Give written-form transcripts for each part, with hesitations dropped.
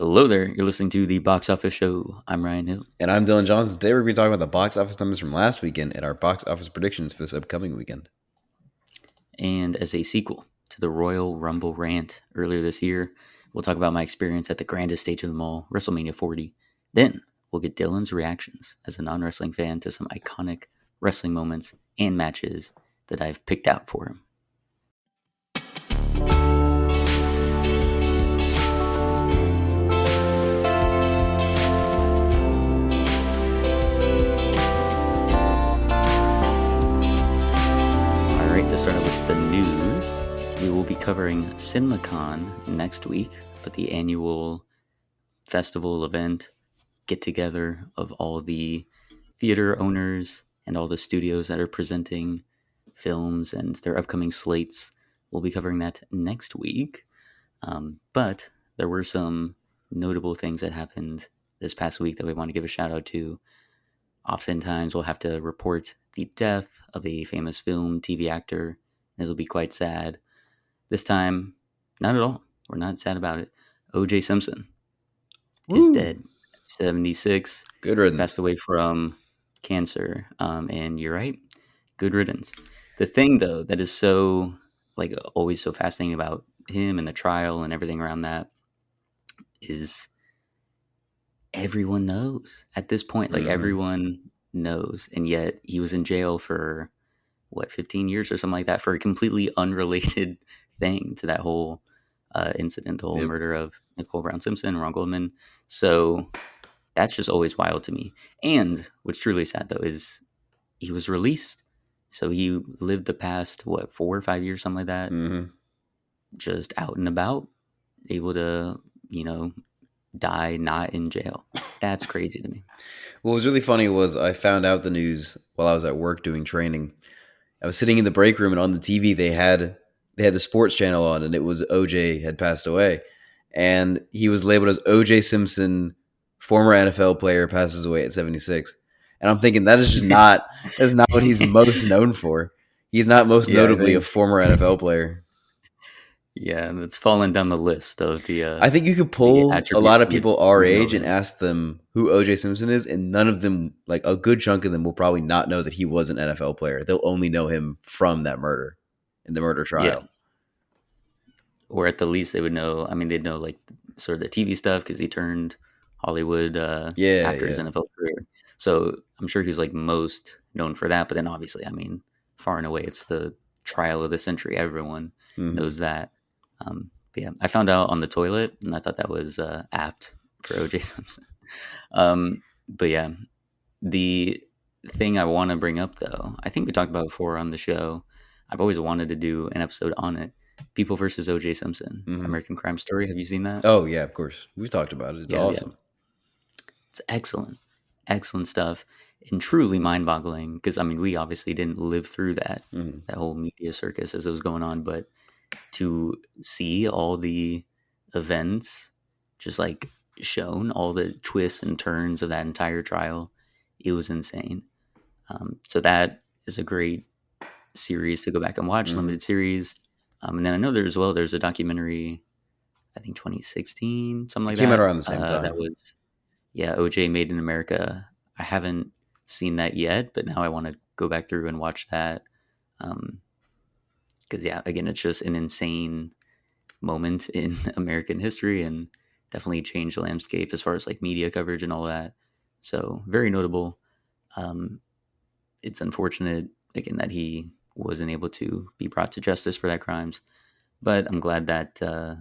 Hello there. You're listening to the Box Office Show. I'm Ryan Hill. And I'm Dylan Johnson. Today we're going to be talking about the box office numbers from last weekend and our box office predictions for this upcoming weekend. And as a sequel to the Royal Rumble rant earlier this year, we'll talk about my experience at the grandest stage of them all, WrestleMania 40. Then we'll get Dylan's reactions as a non-wrestling fan to some iconic wrestling moments and matches that I've picked out for him. To start with the news, we will be covering CinemaCon next week, but the annual festival event get-together of all the theater owners and all the studios that are presenting films and their upcoming slates. We'll be covering that next week, but there were some notable things that happened this past week that we want to give a shout out to. Oftentimes we'll have to report the death of a famous film, TV actor, and it'll be quite sad. This time, not at all. We're not sad about it. O.J. Simpson is dead at 76. Good riddance. Passed away from cancer. And you're right. Good riddance. The thing, though, that is so, always so fascinating about him and the trial and everything around that is everyone knows at this point. Everyone knows. And yet he was in jail for, 15 years or something like that for a completely unrelated thing to that whole incident, the whole murder of Nicole Brown Simpson and Ron Goldman. So that's just always wild to me. And what's truly sad, though, is he was released. So he lived the past, 4 or 5 years, something like that, just out and about, able to, die not in jail. That's crazy to me. What was really funny was I found out the news while I was at work doing training. I was sitting in the break room, and on the TV they had the sports channel on, and it was OJ had passed away, and he was labeled as OJ Simpson, former NFL player, passes away at 76. And I'm thinking that is just not what he's most known for. He's not most notably a former NFL player. Yeah, and it's fallen down the list of the. I think you could pull a lot of people our age and ask them who O.J. Simpson is, and none of them, a good chunk of them, will probably not know that he was an NFL player. They'll only know him from that murder, in the murder trial. Yeah. Or at the least, they would know. I mean, they'd know sort of the TV stuff because he turned Hollywood after his NFL career. So I'm sure he's most known for that. But then obviously, I mean, far and away, it's the trial of the century. Everyone knows that. But yeah, I found out on the toilet, and I thought that was apt for O.J. Simpson. But yeah, the thing I want to bring up, though, I think we talked about before on the show. I've always wanted to do an episode on it. People versus O.J. Simpson, American Crime Story. Have you seen that? Oh yeah, of course. We've talked about it. It's awesome. Yeah. It's excellent stuff, and truly mind-boggling. Because I mean, we obviously didn't live through that whole media circus as it was going on, but to see all the events just shown, all the twists and turns of that entire trial, it was insane. So that is a great series to go back and watch, limited series. And then I know there's a documentary, I think 2016, something like that. Came out around the same time. That was, OJ Made in America. I haven't seen that yet, but now I want to go back through and watch that. Because, again, it's just an insane moment in American history and definitely changed the landscape as far as media coverage and all that. So very notable. It's unfortunate, again, that he wasn't able to be brought to justice for that crimes. But I'm glad that the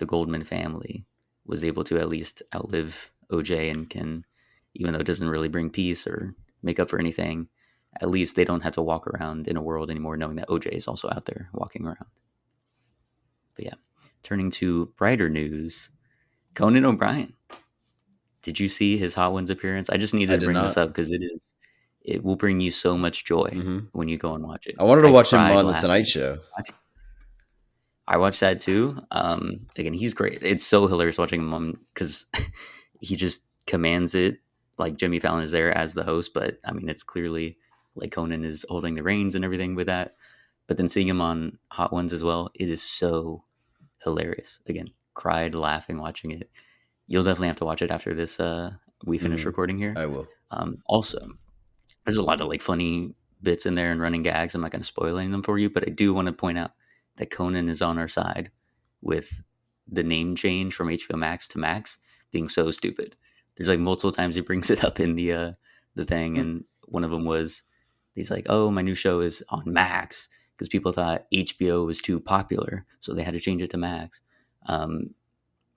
Goldman family was able to at least outlive OJ and can, even though it doesn't really bring peace or make up for anything, at least they don't have to walk around in a world anymore knowing that OJ is also out there walking around. But yeah, turning to brighter news, Conan O'Brien. Did you see his Hot Ones appearance? I just needed to bring this up because it will bring you so much joy when you go and watch it. I wanted to watch him on The Tonight Show. I watched that too. Again, he's great. It's so hilarious watching him on because he just commands it. Jimmy Fallon is there as the host, but I mean, it's clearly Conan is holding the reins and everything with that. But then seeing him on Hot Ones as well, it is so hilarious. Again, cried laughing watching it. You'll definitely have to watch it after this. We finish Hmm. recording here. I will. Also, there's a lot of like funny bits in there and running gags. I'm not going to spoil any of them for you, but I do want to point out that Conan is on our side with the name change from HBO Max to Max being so stupid. There's like multiple times he brings it up in the thing, Hmm. and one of them was he's like, "Oh, my new show is on Max," because people thought HBO was too popular, so they had to change it to Max. Um,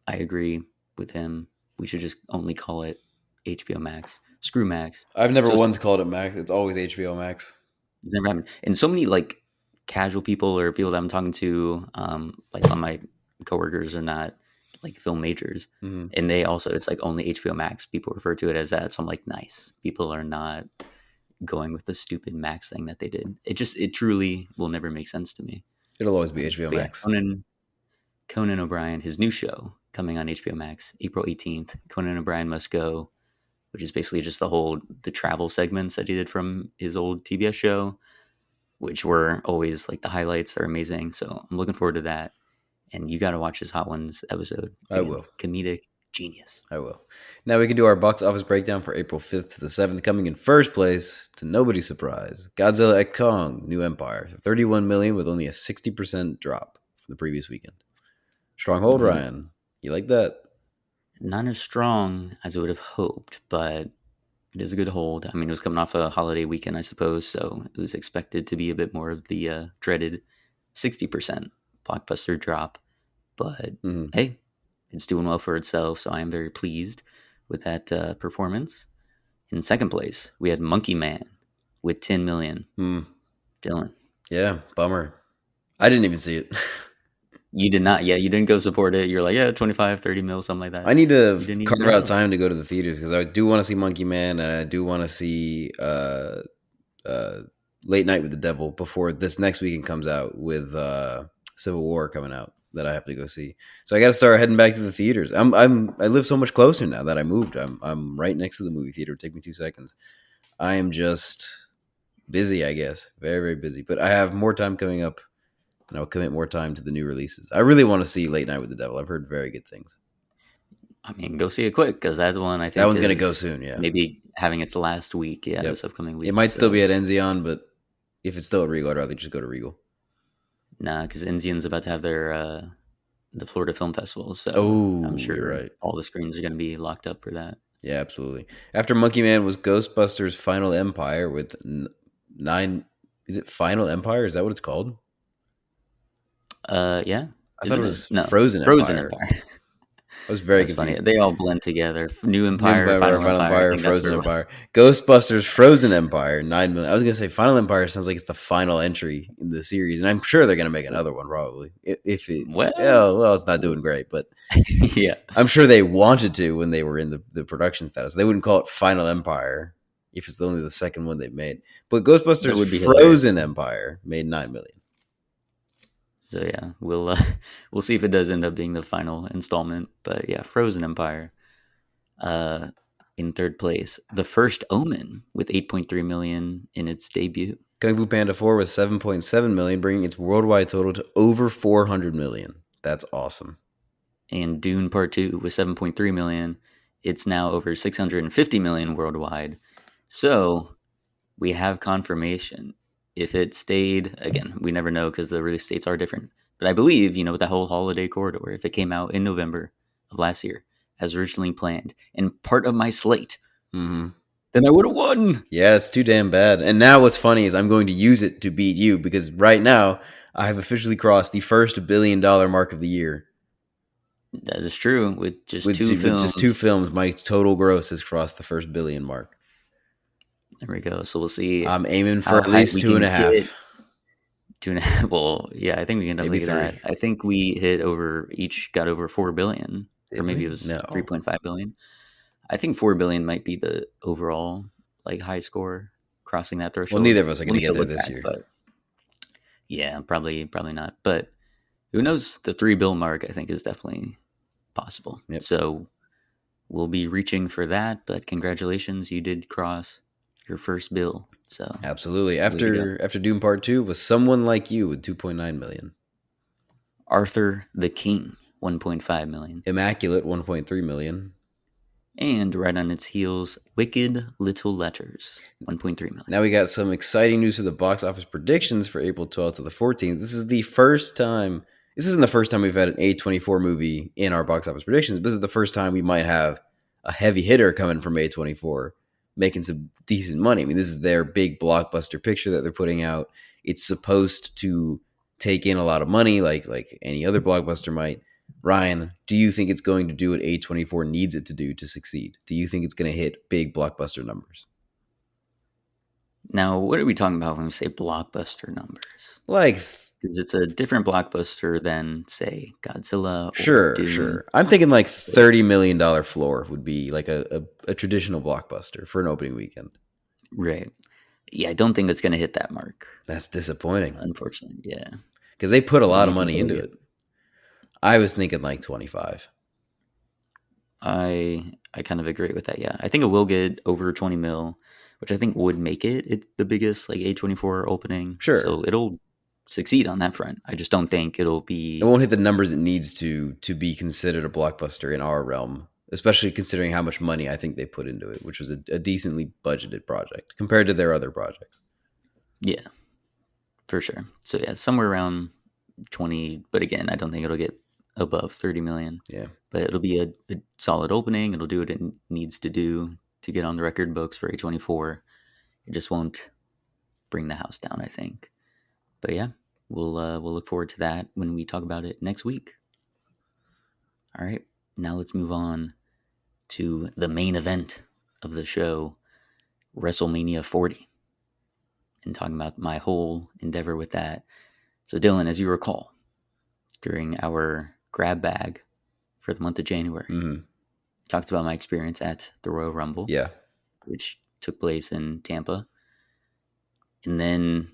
I agree with him. We should just only call it HBO Max. Screw Max. I've never So once called it Max. It's always HBO Max. it's never happened. And so many like casual people or people that I'm talking to, like a lot of my coworkers are not like film majors, Hmm. and they also it's like only HBO Max. People refer to it as that, so I'm like, nice. People are not going with the stupid Max thing that they did. It truly will never make sense to me. It'll always be HBO But yeah, Max. Conan O'Brien, his new show coming on HBO Max, April 18th. Conan O'Brien Must Go, which is basically just the travel segments that he did from his old TBS show, which were always like the highlights are amazing. So I'm looking forward to that. And you got to watch this Hot Ones episode I again. will. Comedic genius. I will. Now we can do our box office breakdown for April 5th to the 7th. Coming in first place, to nobody's surprise, Godzilla x Kong: New Empire, 31 million with only a 60% drop from the previous weekend. Stronghold, Mm, Ryan. You like that? not as strong as I would have hoped, but it is a good hold. I mean, it was coming off a holiday weekend, I suppose, so it was expected to be a bit more of the dreaded 60% blockbuster drop. But Hmm. hey, it's doing well for itself, so I am very pleased with that performance. In second place, we had Monkey Man with 10 million. Hmm. Dylan, Yeah, bummer. I didn't even see it. you did not. Yeah, you didn't go support it. You're like, yeah, 25, 30 mil, something like that. I need to You didn't even carve out go. time to go to the theaters because I do want to see Monkey Man and I do want to see Late Night with the Devil before this next weekend comes out with Civil War coming out that I have to go see. So I got to start heading back to the theaters. I live so much closer now that I moved. I'm right next to the movie theater. It'll take me 2 seconds. I am just busy, I guess, very very busy. But I have more time coming up, and I'll commit more time to the new releases. I really want to see Late Night with the Devil. I've heard very good things. I mean, go see it quick because that one I That think one's gonna go is soon. Yeah. maybe having its last week. Yeah, Yep. this upcoming It week. might still be So, at Enzion, but if it's still at Regal, I'd rather just go to Regal. nah, because Enzian's about to have their the Florida Film Festival. So I'm Oh, you're sure right. all the screens are going to be locked up for that. Yeah, absolutely. After Monkey Man was Ghostbusters Final Empire with nine. Is it Final Empire? Is that what it's called? Yeah, I thought it isn't it? was No, Frozen Frozen Empire. Empire. I was very That's funny. confused. They all blend together. New New Empire, Empire, Final Final Empire. I Empire, think that's Frozen what it was. Empire, Ghostbusters Frozen Empire, 9 million. I was gonna say Final Empire sounds like it's the final entry in the series, and I'm sure they're gonna make another one probably. If it, Well, yeah, well, it's not doing great, but yeah, I'm sure they wanted to when they were in the production status. They wouldn't call it Final Empire if it's only the second one they've made. But that Ghostbusters would be hilarious. Frozen Empire made 9 million. So yeah, we'll see if it does end up being the final installment. But yeah, Frozen Empire. Uh, in third place, The First Omen with 8.3 million in its debut, Kung Fu Panda 4 with 7.7 million, bringing its worldwide total to over 400 million. That's awesome. and Dune Part Two with 7.3 million. It's now over 650 million worldwide. So we have confirmation. If it stayed, again, we never know because the release dates are different. But I believe, with that whole holiday corridor, if it came out in November of last year, as originally planned, and part of my slate, Mm-hmm. then I would have won. Yeah, it's too damn bad. And now what's funny is I'm going to use it to beat you because right now I have officially crossed the first $1 billion mark of the year. That is true. With just With, two with just two films, films, my total gross has crossed the first billion mark. there we go. So we'll see I'm aiming for how at high least we two and can a get. half, 2.5. Well, yeah, I think we can maybe definitely get that. three. I think we hit over each got over 4 billion, or Did maybe we? it was No. 3.5 billion. I think 4 billion might be the overall like high score crossing that Well, threshold. neither of us are Let going to me get go there look this back, year. but yeah, probably not. But who knows? The 3 bill mark I think is definitely possible. Yep. So we'll be reaching for that. But congratulations, you did cross your first bill. So Absolutely. way to go. After Doom Part 2 was Someone Like You with 2.9 million. Arthur the King 1.5 million. Immaculate, 1.3 million. And right on its heels, Wicked Little Letters, 1.3 million. Now we got some exciting news for the box office predictions for April 12th to the 14th. This is the first time. This isn't the first time we've had an A24 movie in our box office predictions, but this is the first time we might have a heavy hitter coming from A24 making some decent money. I mean, this is their big blockbuster picture that they're putting out. It's supposed to take in a lot of money like any other blockbuster might. Ryan, do you think it's going to do what A24 needs it to do to succeed? Do you think it's going to hit big blockbuster numbers? Now, what are we talking about when we say blockbuster numbers? Like, Because it's a different blockbuster than, say, Godzilla or sure, Dune. sure. I'm thinking like So, $30 million floor would be like a traditional blockbuster for an opening weekend. right. Yeah, I don't think it's going to hit that mark, That's disappointing unfortunately. Yeah. because they put a What do lot you of think money it'll into get? it. I was thinking like 25. I kind of agree with that. Yeah, I think it will get over 20 mil, which I think would make it the biggest like A24 opening. Sure. So it'll succeed on that front. I just don't think it'll It be. won't hit the numbers it needs to be considered a blockbuster in our realm, especially considering how much money I think they put into it, which was a decently budgeted project compared to their other projects. Yeah, for sure. So yeah, somewhere around 20. But again, I don't think it'll get above 30 million. Yeah. But it'll be a solid opening. It'll do what it needs to do to get on the record books for A24. It just won't bring the house down, I think. But yeah, we'll look forward to that when we talk about it next week. All right, now let's move on to the main event of the show, WrestleMania 40, and talking about my whole endeavor with that. So, Dylan, as you recall, during our grab bag for the month of January, Mm-hmm. talked about my experience at the Royal Rumble, Yeah. which took place in Tampa. And then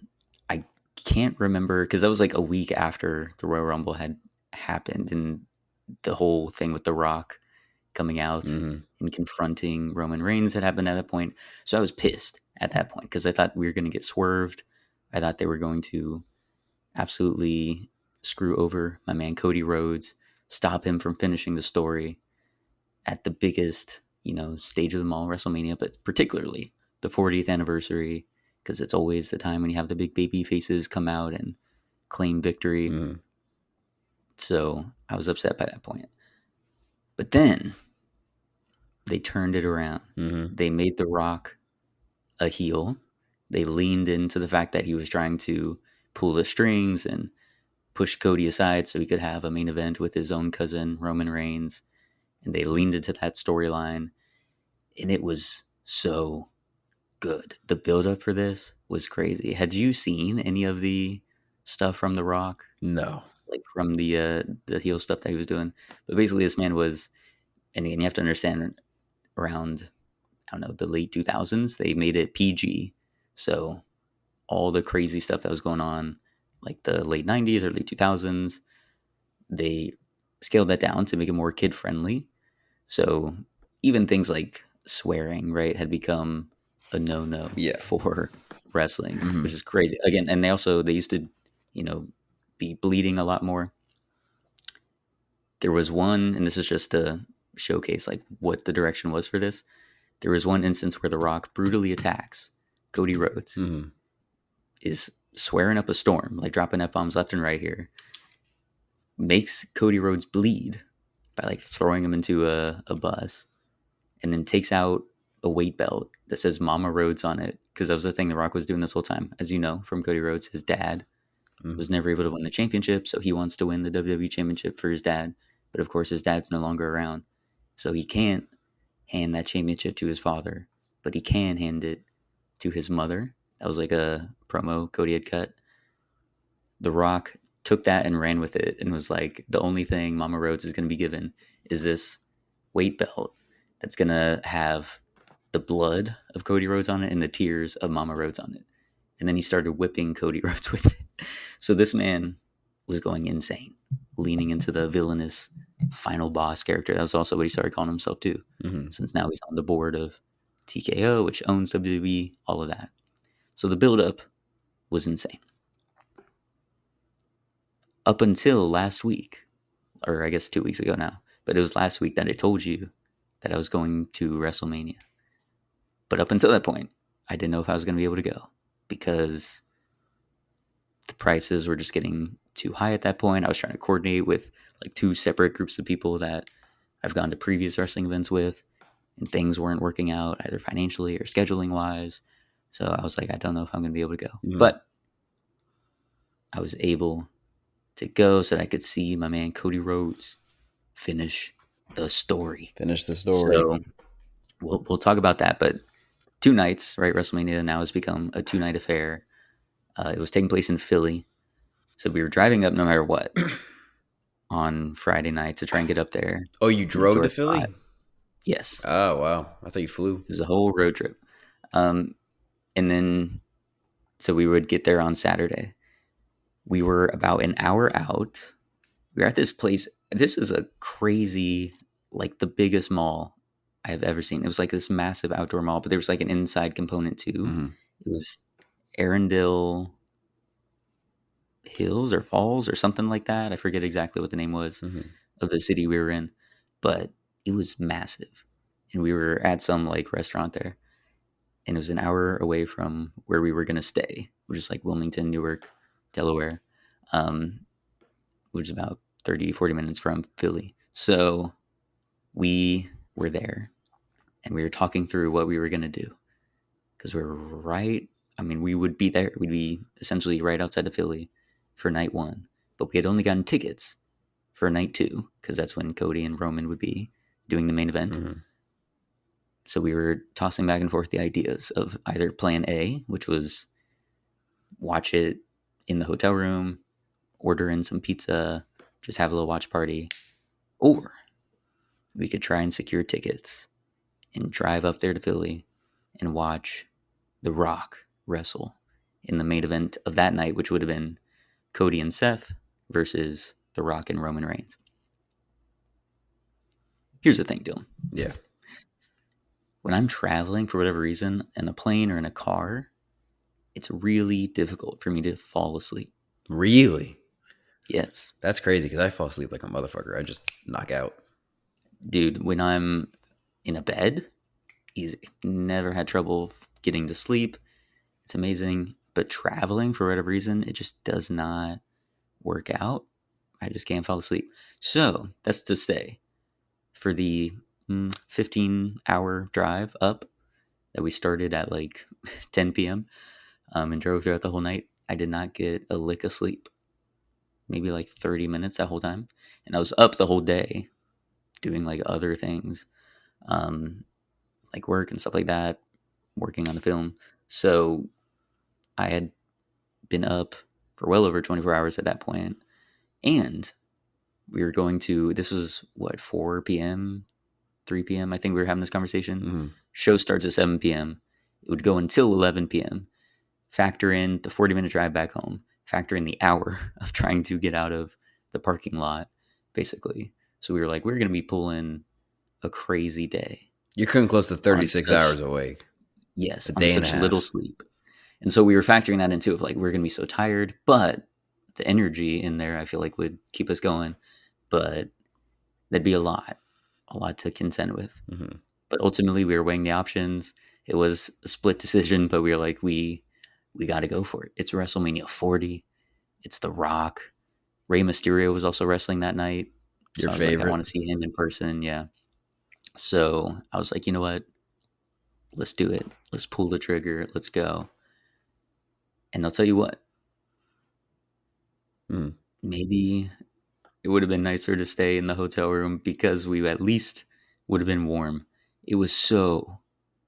I can't remember because that was like a week after the Royal Rumble had happened and the whole thing with The Rock coming out Mm-hmm. and confronting Roman Reigns had happened at that point. So I was pissed at that point because I thought we were going to get swerved. I thought they were going to absolutely screw over my man Cody Rhodes, stop him from finishing the story at the biggest, stage of them all, WrestleMania, but particularly the 40th anniversary, because it's always the time when you have the big baby faces come out and claim victory. Mm-hmm. So I was upset by that point. But then they turned it around. Mm-hmm. They made The Rock a heel. They leaned into the fact that he was trying to pull the strings and push Cody aside so he could have a main event with his own cousin, Roman Reigns. And they leaned into that storyline. And it was so good. The buildup for this was crazy. Had you seen any of the stuff from The Rock? No. Like from the heel stuff that he was doing? But basically this man was, and again, you have to understand, around, I don't know, the late 2000s, they made it PG. So all the crazy stuff that was going on, like the late 90s or late 2000s, they scaled that down to make it more kid friendly. So even things like swearing, right, had become a no-no Yeah. for wrestling, Mm-hmm. which is crazy. Again, and they used to, be bleeding a lot more. There was one, and this is just to showcase like what the direction was for this. There was one instance where The Rock brutally attacks Cody Rhodes, Mm-hmm. is swearing up a storm, like dropping F-bombs left and right here, makes Cody Rhodes bleed by like throwing him into a bus, and then takes out a weight belt that says Mama Rhodes on it, because that was the thing The Rock was doing this whole time. As you know from Cody Rhodes, his dad Mm-hmm. was never able to win the championship, so he wants to win the WWE championship for his dad. But of course, his dad's no longer around, so he can't hand that championship to his father, but he can hand it to his mother. That was like a promo Cody had cut. The Rock took that and ran with it and was like, the only thing Mama Rhodes is going to be given is this weight belt that's going to have the blood of Cody Rhodes on it and the tears of Mama Rhodes on it. And then he started whipping Cody Rhodes with it. So this man was going insane, leaning into the villainous final boss character. That was also what he started calling himself too, Mm-hmm. since now he's on the board of TKO, which owns WWE, all of that. So the buildup was insane. Up until last week, or I guess 2 weeks ago now. But it was last week that I told you that I was going to WrestleMania. But up until that point, I didn't know if I was going to be able to go because the prices were just getting too high at that point. I was trying to coordinate with like two separate groups of people that I've gone to previous wrestling events with, and things weren't working out either financially or scheduling wise. So I was like, I don't know if I'm going to be able to go. Mhm. But I was able to go so that I could see my man Cody Rhodes finish the story. Finish the story. So we'll talk about that. But 2 nights, right? WrestleMania now has become a 2 night affair. It was taking place in Philly, so we were driving up no matter what on Friday night to try and get up there Oh, you and get to drove our to spot. Philly? Yes, Oh, wow. I thought you flew. it was a whole road trip. Um, and then so we would get there on Saturday. We were about an hour out. We were at this place. This is a crazy, like the biggest mall I have ever seen. It was like this massive outdoor mall, but there was like an inside component too. Mhm. It was Arundel Hills or Falls or something like that. I forget exactly what the name was Mhm. of the city we were in, but it was massive. And we were at some like restaurant there, and it was an hour away from where we were going to stay, which is like Wilmington, Newark, Delaware, um, which is about 30, 40 minutes from Philly. So we were there and we were talking through what we were going to do because we are right. I mean, we would be there. We'd be essentially right outside of Philly for night one, but we had only gotten tickets for night two because that's when Cody and Roman would be doing the main event. Mhm. So we were tossing back and forth the ideas of either plan A, which was watch it in the hotel room, order in some pizza, just have a little watch party, or we could try and secure tickets and drive up there to Philly and watch The Rock wrestle in the main event of that night, which would have been Cody and Seth versus The Rock and Roman Reigns. Here's the thing, Dylan. Yeah. When I'm traveling for whatever reason in a plane or in a car, it's really difficult for me to fall asleep. Really? Yes. That's crazy because I fall asleep like a motherfucker. I just knock out. Dude, when I'm in a bed, easy. Never had trouble getting to sleep. It's amazing. But traveling for whatever reason, it just does not work out. I just can't fall asleep. So that's to say, for the 15-hour drive up that we started at like 10 p.m. And drove throughout the whole night, I did not get a lick of sleep. Maybe like 30 minutes that whole time. And I was up the whole day doing like other things, um, like work and stuff like that, working on the film. So I had been up for well over 24 hours at that point. And we were going to, this was what, 4 p.m., 3 p.m. I think we were having this conversation. Mhm. Show starts at 7 p.m. It would go until 11 p.m. Factor in the 40-minute drive back home. Factor in the hour of trying to get out of the parking lot, basically. So we were like, we're going to be pulling a crazy day You're coming close to on 36 such, hours awake. yes, A on day and a such little half. sleep. And so we were factoring that into it, like we're going to be so tired, but the energy in there, I feel like would keep us going. But that'd be a lot to contend with. Mhm. But ultimately, we were weighing the options. It was a split decision, but we were like, we got to go for it. It's WrestleMania 40. It's The Rock. Rey Mysterio was also wrestling that night, Your so I was like, I favorite? want to see him in person. Yeah. So I was like, you know what? Let's do it. Let's pull the trigger. Let's go. And I'll tell you what, Mhm. maybe it would have been nicer to stay in the hotel room because we at least would have been warm. It was so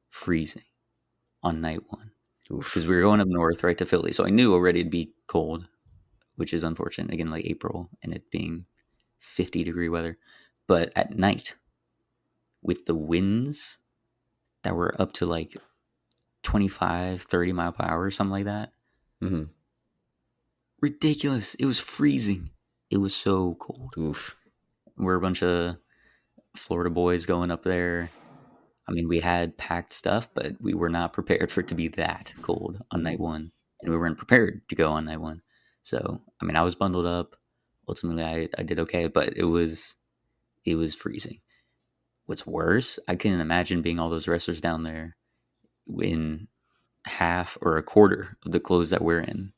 freezing on night one because Oof. we were going up north right to Philly. So I knew already it'd be cold, which is unfortunate. Again, like April and it being 50-degree weather. But at night, with the winds that were up to like 25, 30 mile per hour, something like that, Mhm. ridiculous. It was freezing. It was so cold. Oof. We're a bunch of Florida boys going up there. I mean, we had packed stuff, but we were not prepared for it to be that cold on night Mhm. one. And we weren't prepared to go on night one. So, I mean, I was bundled up. Ultimately, I did okay, but it was freezing. What's worse, I can imagine being all those wrestlers down there in half or a quarter of the clothes that we're in,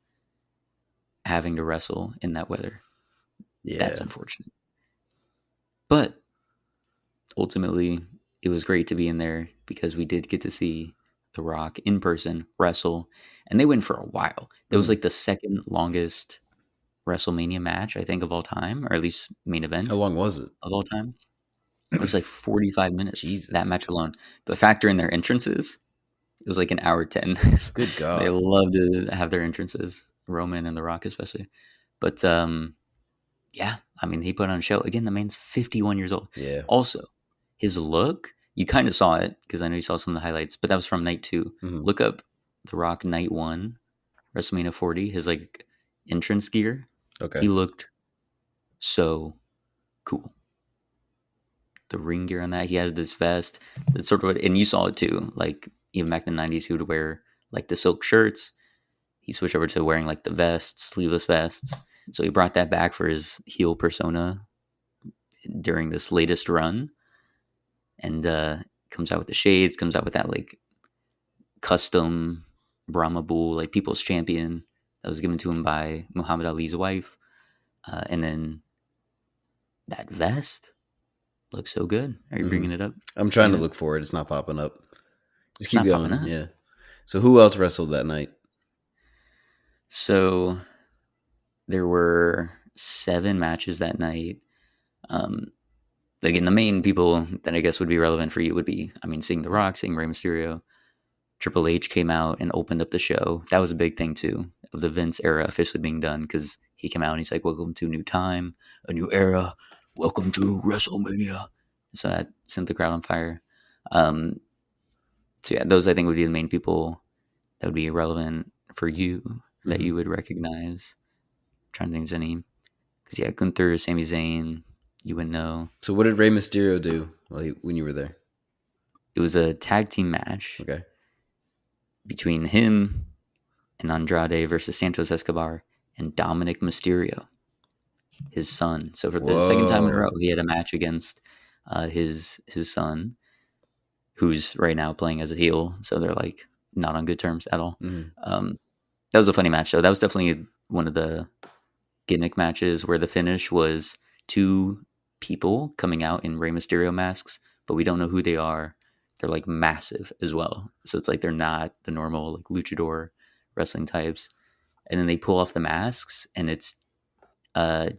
having to wrestle in that weather. That's Yeah. unfortunate. But ultimately, it was great to be in there because we did get to see The Rock in person wrestle, and they went for a while. It was Mhm. like the second longest WrestleMania match, I think, of all time, or at least main How event long was it? of all time. It was like 45 minutes, that Jesus. match alone. But factor in their entrances, it was like an hour 10. Good They God. love to have their entrances, Roman and The Rock especially. But yeah, I mean, he put on a show. Again, the man's 51 years old. Yeah. Also, his look, you kind of saw it because I know you saw some of the highlights, but that was from night two. Mhm. Look up The Rock night one, WrestleMania 40, his like entrance gear. Okay. He looked so cool. The ring gear on that, he had this vest that sort of, and you saw it too. Like even back in the 90s, he would wear like the silk shirts. He switched over to wearing like the vests, sleeveless vests. So he brought that back for his heel persona during this latest run, and comes out with the shades, comes out with that like custom Brahma Bull, like People's Champion that was given to him by Muhammad Ali's wife, and then that vest looks so good. Are you Mhm. bringing it up? I'm trying Seeing to it? look for it. It's not popping up. Just It's keep not popping going. up. Yeah. So who else wrestled that night? So there were 7 matches that night. Um, Again, the main people that I guess would be relevant for you would be, I mean, seeing The Rock, seeing Rey Mysterio. Triple H came out and opened up the show. That was a big thing too, of the Vince era officially being done, because he came out and he's like, "Welcome to a new time, a new era. Welcome to WrestleMania." So that sent the crowd on fire. Um, so yeah, those I think would be the main people that would be relevant for you, that Mhm. you would recognize. I'm trying to think of any, because yeah, Gunther, Sami Zayn, you would know. So what did Rey Mysterio do when you were there? It was a tag team match Okay. between him and Andrade versus Santos Escobar and Dominic Mysterio, his son. So for the second time in a row, Whoa. he had a match against his son, who's right now playing as a heel. So they're like not on good terms at all. Mhm. Um, that was a funny match, though. That was definitely one of the gimmick matches where the finish was two people coming out in Rey Mysterio masks, but we don't know who they are. They're like massive as well, so it's like they're not the normal like luchador wrestling types. And then they pull off the masks, and it's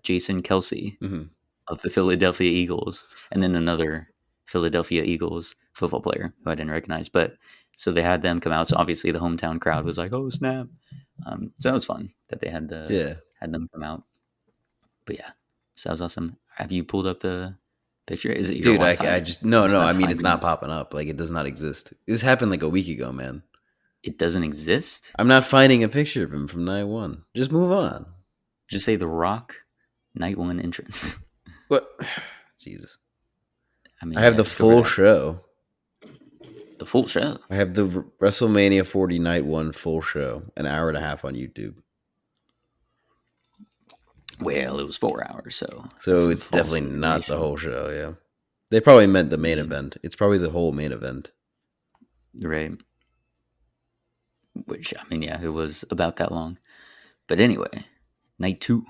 Jason Kelsey Mhm. of the Philadelphia Eagles, and then another Philadelphia Eagles football player who I didn't recognize. But so they had them come out. So obviously the hometown crowd was like, "Oh snap!" So that was fun that they Yeah. had them come out. But yeah, so that was awesome. Have you pulled up the picture? Is it your Dude, Wi-Fi? I just no, It's no. not I mean, it's finding not it. popping up. Like it does not exist. This happened like a week ago, man. It doesn't exist. I'm not finding a picture of him from night one. Just move on. Just say the Rock Night One entrance. What? Jesus. I I mean, have yeah, the just go for full that. show. The full show. I have the WrestleMania 40 night one full show, an hour and a half on YouTube. Well, it was 4 hours, so that's So some it's definitely false not the information. whole show. Yeah. They probably meant the main Yeah, event. It's probably the whole main event. right. Which I mean, yeah, it was about that long. But anyway, night two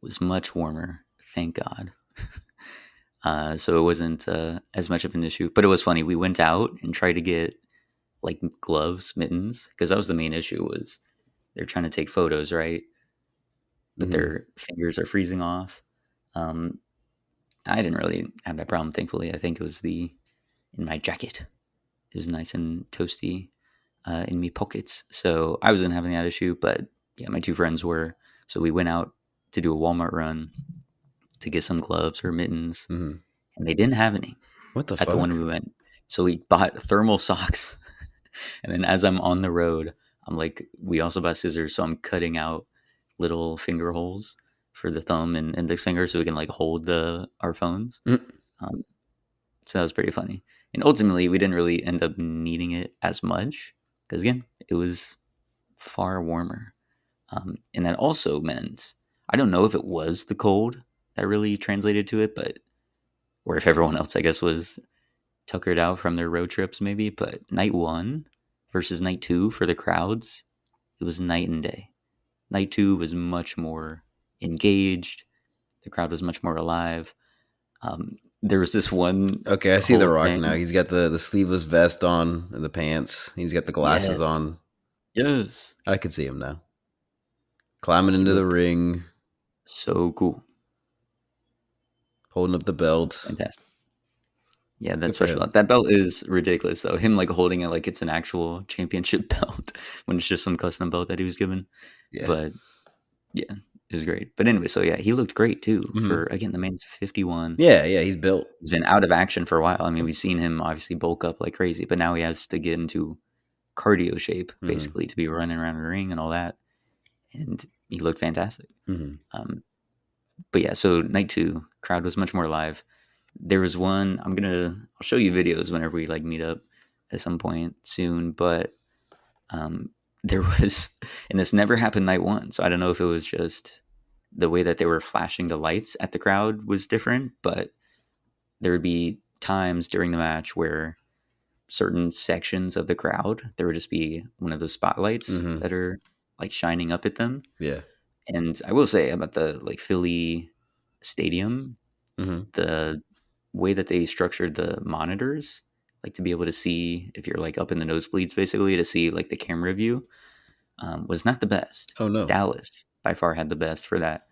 was much warmer. Thank God. So it wasn't as much of an issue. But it was funny. We went out and tried to get like gloves, mittens, because that was the main issue. Was they're trying to take photos, right? But Hmm. their fingers are freezing off. Um, I didn't really have that problem, thankfully. I think it was the in my jacket. It was nice and toasty in me pockets, so I wasn't having that issue. But yeah, my two friends were. So we went out to do a Walmart run to get some gloves or mittens, Hmm. and they didn't have any What the at the one fuck? we went. So we bought thermal socks, and then as I'm on the road, I'm like, we also bought scissors, so I'm cutting out little finger holes for the thumb and index finger, so we can like hold the our phones. Mm. Um, so that was pretty funny. And ultimately, we didn't really end up needing it as much because again, it was far warmer. And that also meant I don't know if it was the cold that really translated to it, but or if everyone else, I guess, was tuckered out from their road trips, maybe. But night one versus night two for the crowds, it was night and day. Night two was much more engaged. The crowd was much more alive. There was this one Okay, I see The whole Rock now. thing. He's got the sleeveless vest on and the pants. He's got the glasses Yes, on. yes. I could see him now. Climbing He into the looked ring, so cool. holding up the belt. Fantastic. Yeah, that Good for special him. belt. That belt is ridiculous, though. Him like holding it like it's an actual championship belt when it's just some custom belt that he was given. Yeah. But yeah, it was great. But anyway, so yeah, he looked great too. Hmm. For again, the man's 51. Yeah, yeah, he's built. He's been out of action for a while. I mean, we've seen him obviously bulk up like crazy, but now he has to get into cardio shape Hmm. basically to be running around the ring and all that. And he looked fantastic. Hmm. Um, but yeah, so night two, crowd was much more live. There was one. I'll show you videos whenever we like meet up at some point soon. But um, there was, and this never happened night one. So I don't know if it was just the way that they were flashing the lights at the crowd was different, but there would be times during the match where certain sections of the crowd, there would just be one of those spotlights Hmm. that are like shining up at them. Yeah. And I will say about the like Philly stadium, Hmm. the way that they structured the monitors, like to be able to see if you're like up in the nosebleeds, basically to see like the camera view, was not the best. Oh no. Dallas by far had the best for that,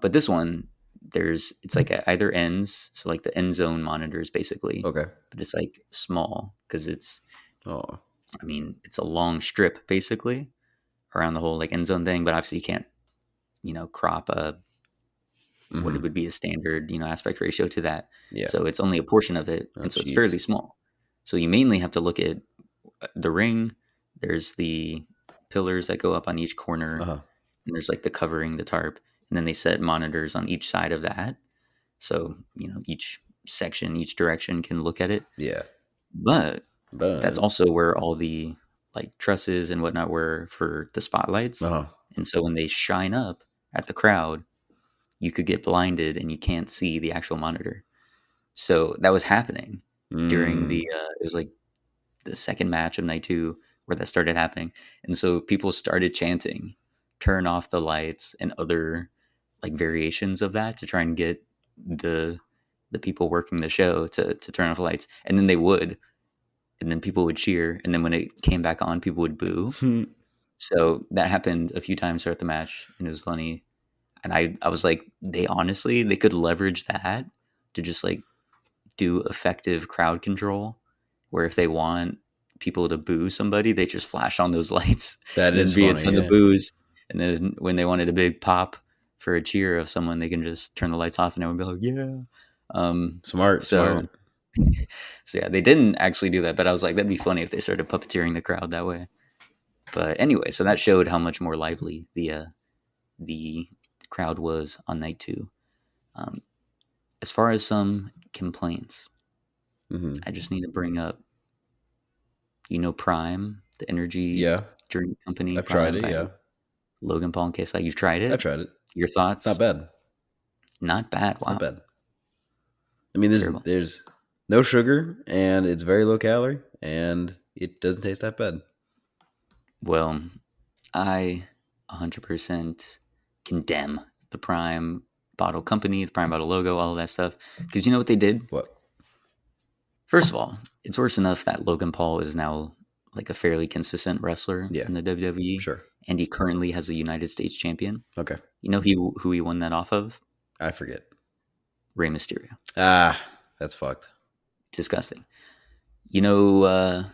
but this one, it's like at either ends, so like the end zone monitors basically, Okay. but it's like small because it's, Oh. I mean, it's a long strip basically around the whole like end zone thing, but obviously you can't, crop a what it Hmm. would be a standard, aspect ratio to that. Yeah. So it's only a portion of it, Oh and so it's jeez. fairly small. So you mainly have to look at the ring. There's the pillars that go up on each Uh corner, huh. and there's like the covering, the tarp, and then they set monitors on each side of that. So each section, each direction can look at it. Yeah. But that's But also where all the like trusses and whatnot were for the uh spotlights. huh. And so when they shine up at the crowd, you could get blinded and you can't see the actual monitor. So that was happening during Mm. it was like the second match of night two where that started happening. And so people started chanting, turn off the lights and other like variations of that to try and get the the people working the show to turn off the lights. And then they would, and then people would cheer. And then when it came back on, people would boo. So that happened a few times throughout the match, and it was funny. And I was like, they could leverage that to just like do effective crowd control, where if they want people to boo somebody, they just flash on those lights That and then is be a funny. ton of Yeah. boos. And then when they wanted a big pop for a cheer of someone, they can just turn the lights off and everyone be like, yeah. Smart. So Smart. so yeah, they didn't actually do that, but I was like, that'd be funny if they started puppeteering the crowd that way. But anyway, so that showed how much more lively the crowd was on night two. Um, as far as some complaints, Hmm. I just need to bring up, Prime, the energy Yeah. drink company, I've tried Prime it. by Yeah. Logan Paul and KSI. You've tried I've it? tried it. Your It's not thoughts? bad. Not bad. It's not Wow. bad. I mean, Terrible. there's no sugar and it's very low calorie and it doesn't taste that bad. Well, I 100% condemn the Prime bottle company, the Prime bottle logo, all of that stuff. Because you know what they did? What? First of all, it's worse enough that Logan Paul is now like a fairly consistent wrestler Yeah. in the WWE, Sure. and he currently has a United States champion. Okay. You know who he won that off of? I forget. Rey Mysterio. Ah, that's fucked. Disgusting. You know,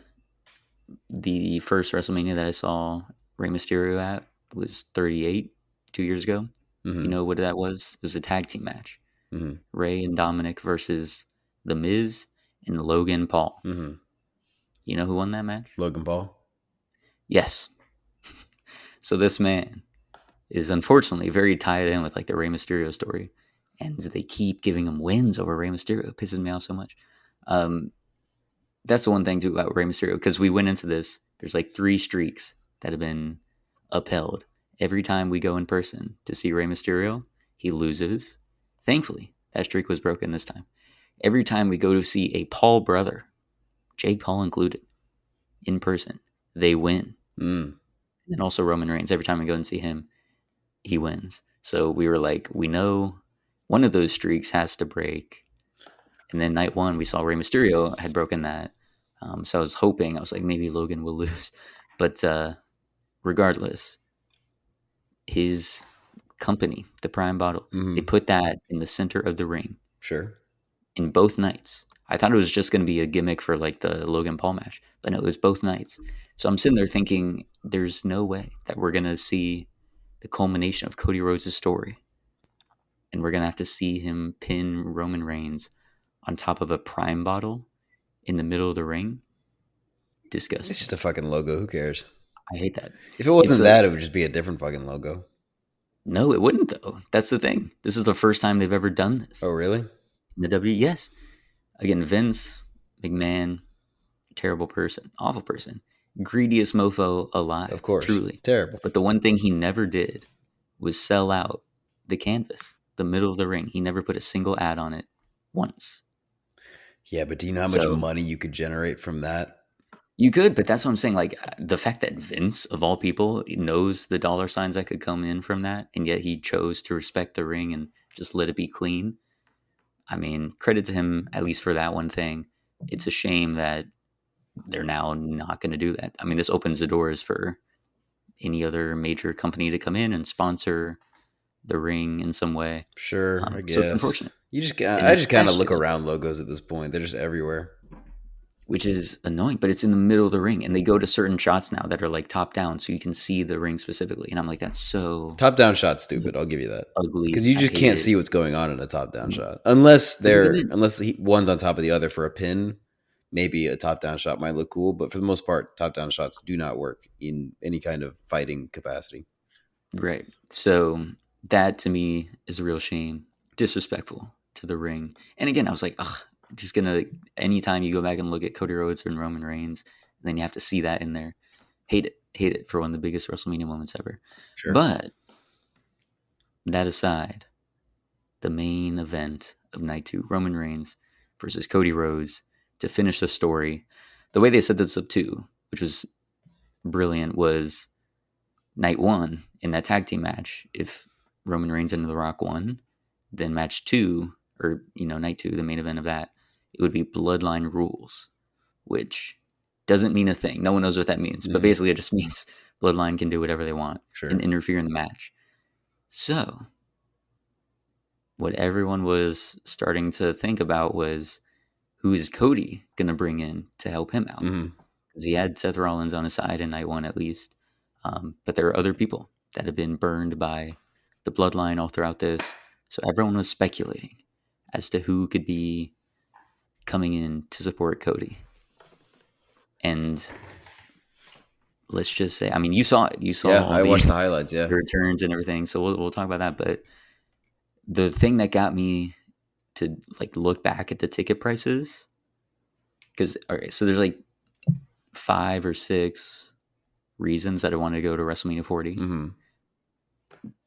the first WrestleMania that I saw Rey Mysterio at was 38, 2 years ago. You Hmm. know what that was? It was a tag team match. Hmm. Ray and Dominic versus The Miz and Logan Paul. Hmm. You know who won that match? Logan Paul. Yes. So this man is unfortunately very tied in with like the Rey Mysterio story, and they keep giving him wins over Rey Mysterio. It pisses me off so much. Um, that's the one thing too about Rey Mysterio, because we went into this. There's like 3 streaks that have been upheld, Every time we go in person to see Rey Mysterio, he loses. Thankfully, that streak was broken this time. Every time we go to see a Paul brother, Jake Paul included, in person, they win. Mm. And also Roman Reigns, every time we go and see him, he wins. So we were like, we know one of those streaks has to break. And then night one, we saw Rey Mysterio had broken that. So I was hoping, I was like, maybe Logan will lose. But regardless, his company, the Prime Bottle, they Mm-hmm. put that in the center of the ring Sure. in both nights. I thought it was just going to be a gimmick for like the Logan Paul match, but no, it was both nights. So I'm sitting there thinking, there's no way that we're going to see the culmination of Cody Rhodes' story, and we're going to have to see him pin Roman Reigns on top of a Prime Bottle in the middle of the ring. It's Disgusting. just a fucking logo. Who cares? I hate that. If it It's wasn't a that, it would just be a different fucking logo. no, it wouldn't though. That's the thing. This is the first time they've ever done Oh, this really? in the WWE. Yes, again, Vince McMahon, terrible person, awful person, greediest mofo Of alive, course. truly. Terrible. But the one thing he never did was sell out the canvas, the middle of the ring. He never put a single ad on it once. Yeah, but do you know how much So money you could generate from that? you could, but that's what I'm saying. Like the fact that Vince, of all people, knows the dollar signs that could come in from that, and yet he chose to respect the ring and just let it be clean. I mean, credit to him at least for that one thing. It's a shame that they're now not going to do that. I mean, this opens the doors for any other major company to come in and sponsor the ring in some way. Sure, I So it's guess. unfortunate. I And this just kind of past look year, around logos at this point. They're just everywhere. which is annoying, but it's in the middle of the ring, and they go to certain shots now that are like top down, so you can see the ring specifically. And I'm like, that's so Top down shot's stupid. I'll give you that. Because ugly. you I just hate can't it. see what's going on in a top down shot. Unless But even they're then, one's on top of the other for a pin, maybe a top down shot might look cool, but for the most part, top down shots do not work in any kind of fighting capacity. right? So that to me is a real shame, disrespectful to the ring. And again, I was like, ugh, just gonna. Anytime you go back and look at Cody Rhodes and Roman Reigns, and then you have to see that in there. Hate it for one of the biggest WrestleMania moments ever. Sure. But that aside, the main event of night two, Roman Reigns versus Cody Rhodes to finish the story. The way they set this up too, which was brilliant, was night one in that tag team match. If Roman Reigns and The Rock won, then match two, or night two, the main event of that, it would be Bloodline Rules, which doesn't mean a thing. No one knows what that means, but Hmm. basically it just means Bloodline can do whatever they want and Sure. interfere in the match. So what everyone was starting to think about was, who is Cody going to bring in to help him out? Hmm. Because he had Seth Rollins on his side in night one at least. But there are other people that have been burned by the bloodline all throughout this. So everyone was speculating as to who could be coming in to support Cody. And let's just say, I mean, you saw it. You saw Yeah, all I the, watched the highlights. Yeah. the returns and everything. So we'll talk about that. But the thing that got me to like look back at the ticket prices, because all right, so there's like 5 or 6 reasons that I wanted to go to WrestleMania 40. Hmm.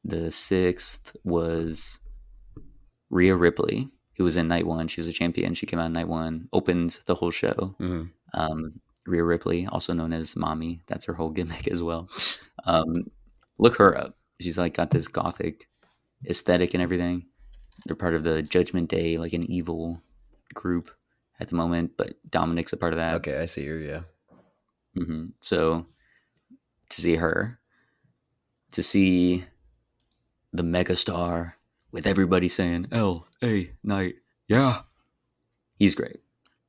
The sixth was Rhea Ripley, who was in night one. She was a champion. She came out in night one, opened the whole show. Hmm. Rhea Ripley, also known as Mommy, that's her whole gimmick as well. Um, Look her up. She's like got this gothic aesthetic and everything. They're part of the Judgment Day, like an evil group at the moment, but Dominic's a part of that. Okay, I see her. Yeah. So to see her, to see the megastar with everybody saying L.A. Knight, yeah, he's great.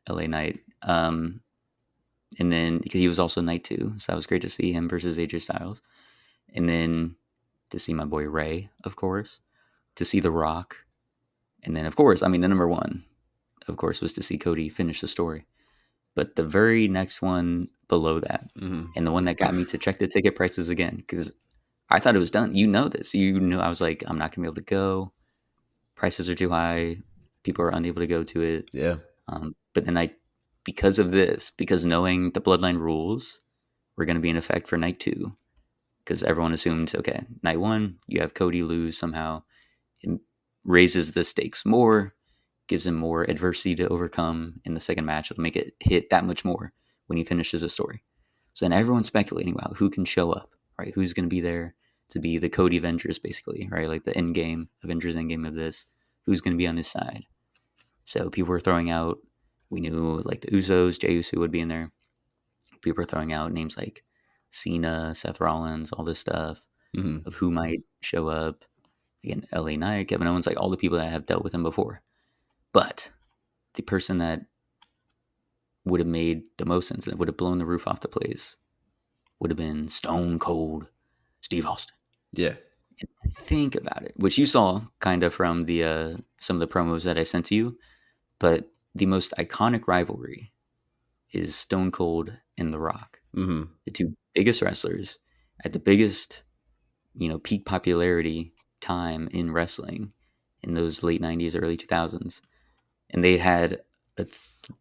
L.A. Knight. And then because he was also night two, so that was great to see him versus AJ Styles. And then to see my boy Ray, of course, to see The Rock, and then of course, I mean the number one, of course, was to see Cody finish the story. But the very next one below that, Hmm. and the one that got me to check the ticket prices again, because I thought it was done. You know this. You knew I was like, I'm not gonna be able to go. Prices are too high. People are unable to go to it. Yeah. But then because of this, because knowing the bloodline rules were going to be in effect for night two, because everyone assumed, okay, night one, you have Cody lose somehow. It raises the stakes more, gives him more adversity to overcome in the second match. It'll make it hit that much more when he finishes a story. So then everyone's speculating about who can show up, right? Who's going to be there to be the Cody Avengers, basically, right? Like the end game, Avengers end game of this. Who's going to be on his side? So people were throwing out, we knew like the Usos, Jey Uso would be in there. People were throwing out names like Cena, Seth Rollins, all this stuff Mm-hmm. of who might show up. Again, LA Knight, Kevin Owens, like all the people that have dealt with him before. But the person that would have made the most sense, that would have blown the roof off the place, would have been Stone Cold Steve Austin. Yeah. And think about it, which you saw kind of from the some of the promos that I sent to you. But the most iconic rivalry is Stone Cold and The Rock, Mm-hmm. the two biggest wrestlers at the biggest, peak popularity time in wrestling in those late 90s, early 2000s. And they had a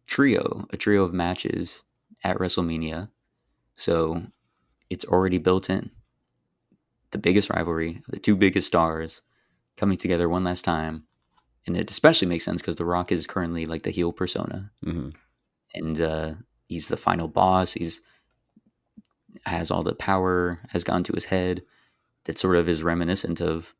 trio of matches at WrestleMania. So it's already built in. The biggest rivalry, the two biggest stars coming together one last time. And it especially makes sense because The Rock is currently like the heel persona. Mm-hmm. And he's the final boss. He's has all the power, has gone to his head. That sort of is reminiscent of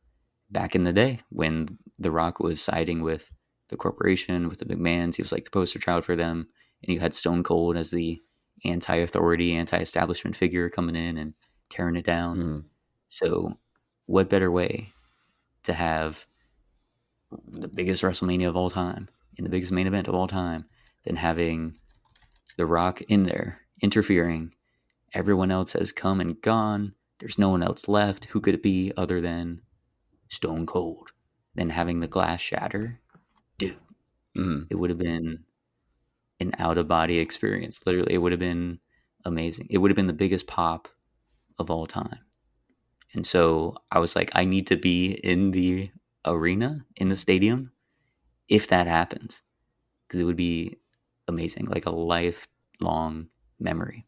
back in the day when The Rock was siding with the corporation, with the McMahons. He was like the poster child for them. And you had Stone Cold as the anti-authority, anti-establishment figure coming in and tearing it down. Mm-hmm. So what better way to have the biggest WrestleMania of all time, in the biggest main event of all time, than having The Rock in there interfering. Everyone else has come and gone. There's no one else left. Who could it be other than Stone Cold? Then having the glass shatter, dude, Mm-hmm. it would have been an out of body experience. Literally, it would have been amazing. It would have been the biggest pop of all time. And so I was like, I need to be in the arena, in the stadium, if that happens, because it would be amazing, like a lifelong memory.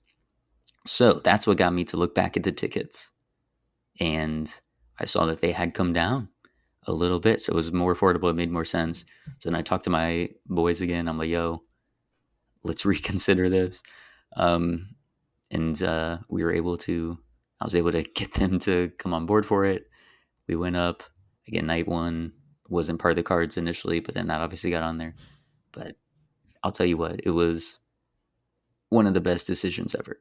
So that's what got me to look back at the tickets. And I saw that they had come down a little bit. So it was more affordable. It made more sense. So then I talked to my boys again. I'm like, yo, let's reconsider this. Um, and we were able to, I was able to get them to come on board for it. We went up. Again, night one wasn't part of the cards initially, but then that obviously got on there. But I'll tell you what, it was one of the best decisions ever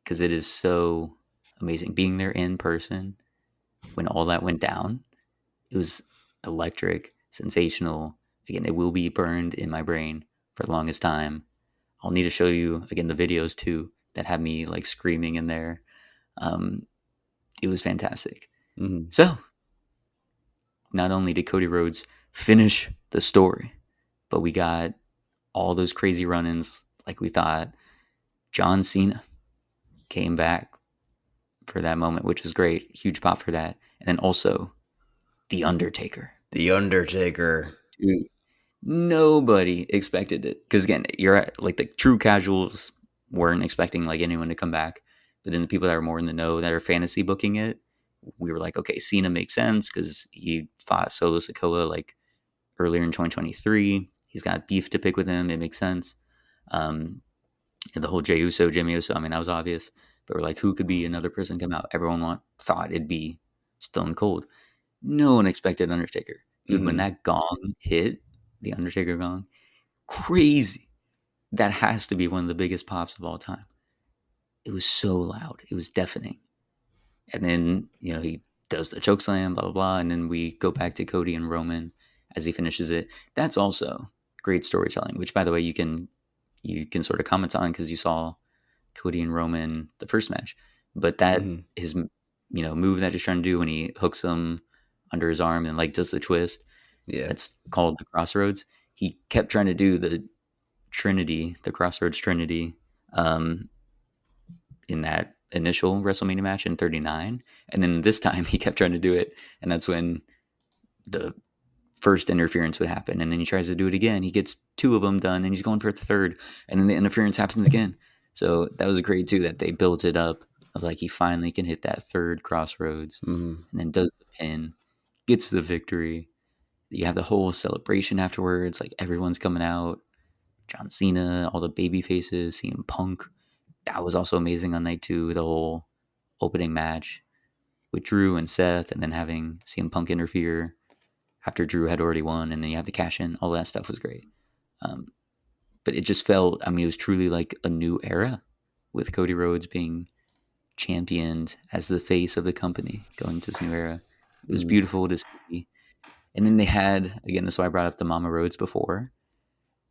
because it is so amazing. Being there in person when all that went down, it was electric, sensational. Again, it will be burned in my brain for the longest time. I'll need to show you again the videos too that have me like screaming in there. Um, it was fantastic. Mm-hmm. So not only did Cody Rhodes finish the story, but we got all those crazy run-ins like we thought. John Cena came back for that moment, which was great. Huge pop for that. And then also The Undertaker. The Undertaker. Dude, nobody expected it. Because again, you're at, like the true casuals weren't expecting like anyone to come back. But then the people that are more in the know that are fantasy booking it, we were like, okay, Cena makes sense because he fought Solo Sikoa like earlier in 2023. He's got beef to pick with him. It makes sense. And the whole Jimmy Uso, I mean, that was obvious. But we're like, who could be another person come out? Everyone thought it'd be Stone Cold. No one expected Undertaker. Dude, when Mm-hmm. that gong hit, the Undertaker gong, crazy. That has to be one of the biggest pops of all time. It was so loud. It was deafening. And then, he does the choke slam, blah, blah, blah. And then we go back to Cody and Roman as he finishes it. That's also great storytelling, which, by the way, you can sort of comment on because you saw Cody and Roman the first match. But that Mm-hmm. his move that he's trying to do when he hooks him under his arm and like does the twist, Yeah. that's called the Crossroads. He kept trying to do the Trinity, the Crossroads Trinity, in that initial WrestleMania match in 39. And then this time he kept trying to do it. And that's when the first interference would happen. And then he tries to do it again. He gets two of them done and he's going for the third. And then the interference happens again. So that was great too, that they built it up of like he finally can hit that third crossroads Hmm. and then does the pin, gets the victory. You have the whole celebration afterwards, like everyone's coming out. John Cena, all the baby faces, CM Punk. That was also amazing on night two, the whole opening match with Drew and Seth, and then having CM Punk interfere after Drew had already won, and then you have the cash in. All that stuff was great. Um, but it just felt, I mean, it was truly like a new era with Cody Rhodes being championed as the face of the company going to this new era. It was Hmm. beautiful to see. And then they had, again, this is why I brought up the Mama Rhodes before.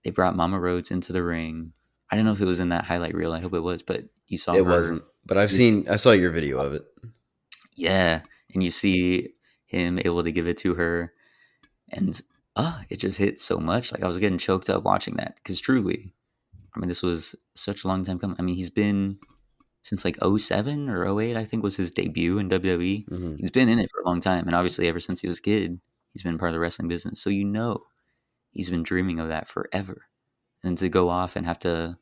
They brought Mama Rhodes into the ring. I don't know if it was in that highlight reel. I hope it was, but you saw It her. wasn't, but I saw your video of it. Yeah. And you see him able to give it to her. And it just hit so much. Like I was getting choked up watching that because truly, I mean, this was such a long time coming. I mean, he's been since like '07 or '08, I think was his debut in WWE. Hmm. He's been in it for a long time. And obviously, ever since he was a kid, he's been part of the wrestling business. So, he's been dreaming of that forever. And to go off and have to,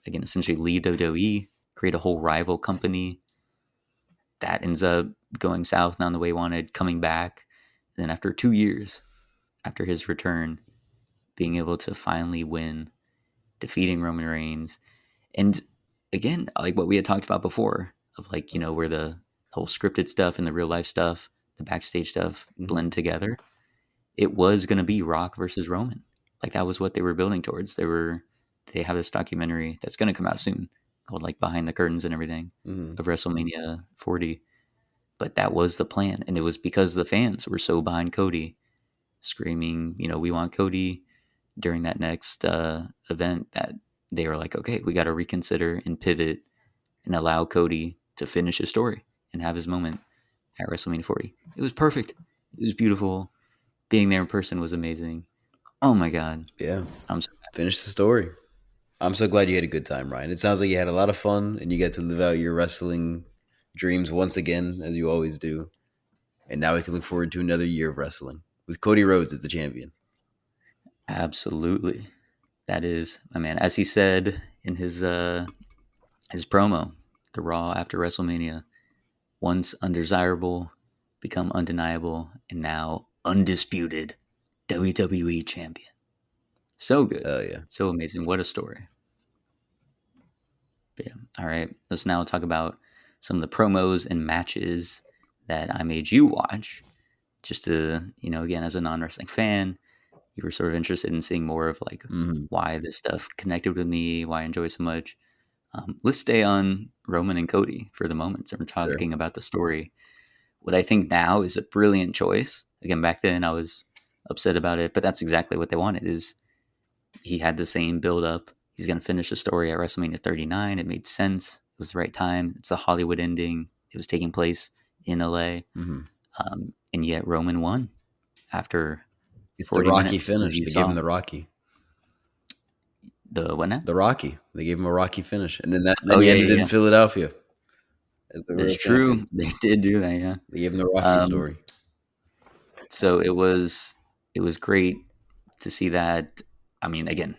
again, essentially leave WWE, create a whole rival company that ends up going south, not the way he wanted, coming back. And then after 2 years, after his return, being able to finally win, defeating Roman Reigns. And again, like what we had talked about before, of like, where the whole scripted stuff and the real life stuff, the backstage stuff Hmm. blend together. It was going to be Rock versus Roman. Like that was what they were building towards. They have this documentary that's going to come out soon called like Behind the Curtains and everything Hmm. of WrestleMania 40. But that was the plan. And it was because the fans were so behind Cody, screaming, we want Cody during that next event, that they were like, okay, we got to reconsider and pivot and allow Cody to finish his story and have his moment at WrestleMania 40. It was perfect. It was beautiful. Being there in person was amazing. Oh my God. Yeah, I'm so finish the story. I'm so glad you had a good time, Ryan. It sounds like you had a lot of fun and you get to live out your wrestling dreams once again, as you always do. And now we can look forward to another year of wrestling with Cody Rhodes as the champion. absolutely. That is my man. As he said in his promo, the Raw after WrestleMania, once undesirable, become undeniable, and now undisputed WWE champion. So good. Oh yeah. So amazing. What a story. But yeah. All right. Let's now talk about some of the promos and matches that I made you watch. Just to, again, as a non wrestling fan, you were sort of interested in seeing more of like Hmm. why this stuff connected with me, why I enjoy it so much. Let's stay on Roman and Cody for the moment. So we're Sure. talking about the story. What I think now is a brilliant choice. Again, back then I was upset about it, but that's exactly what they wanted. Is he had the same build up. He's going to finish the story at WrestleMania 39. It made sense. It was the right time. It's a Hollywood ending. It was taking place in LA. Hmm. And yet Roman won after It's the 40 Rocky minutes, as finish. you They gave him saw. the Rocky. The what now? The Rocky. They gave him a Rocky finish, and then Oh, he yeah, ended yeah, in yeah. Philadelphia as the That's world champion. true. They did do that, yeah. They gave him the Rocky Um, story. so it was great to see that. I mean, again,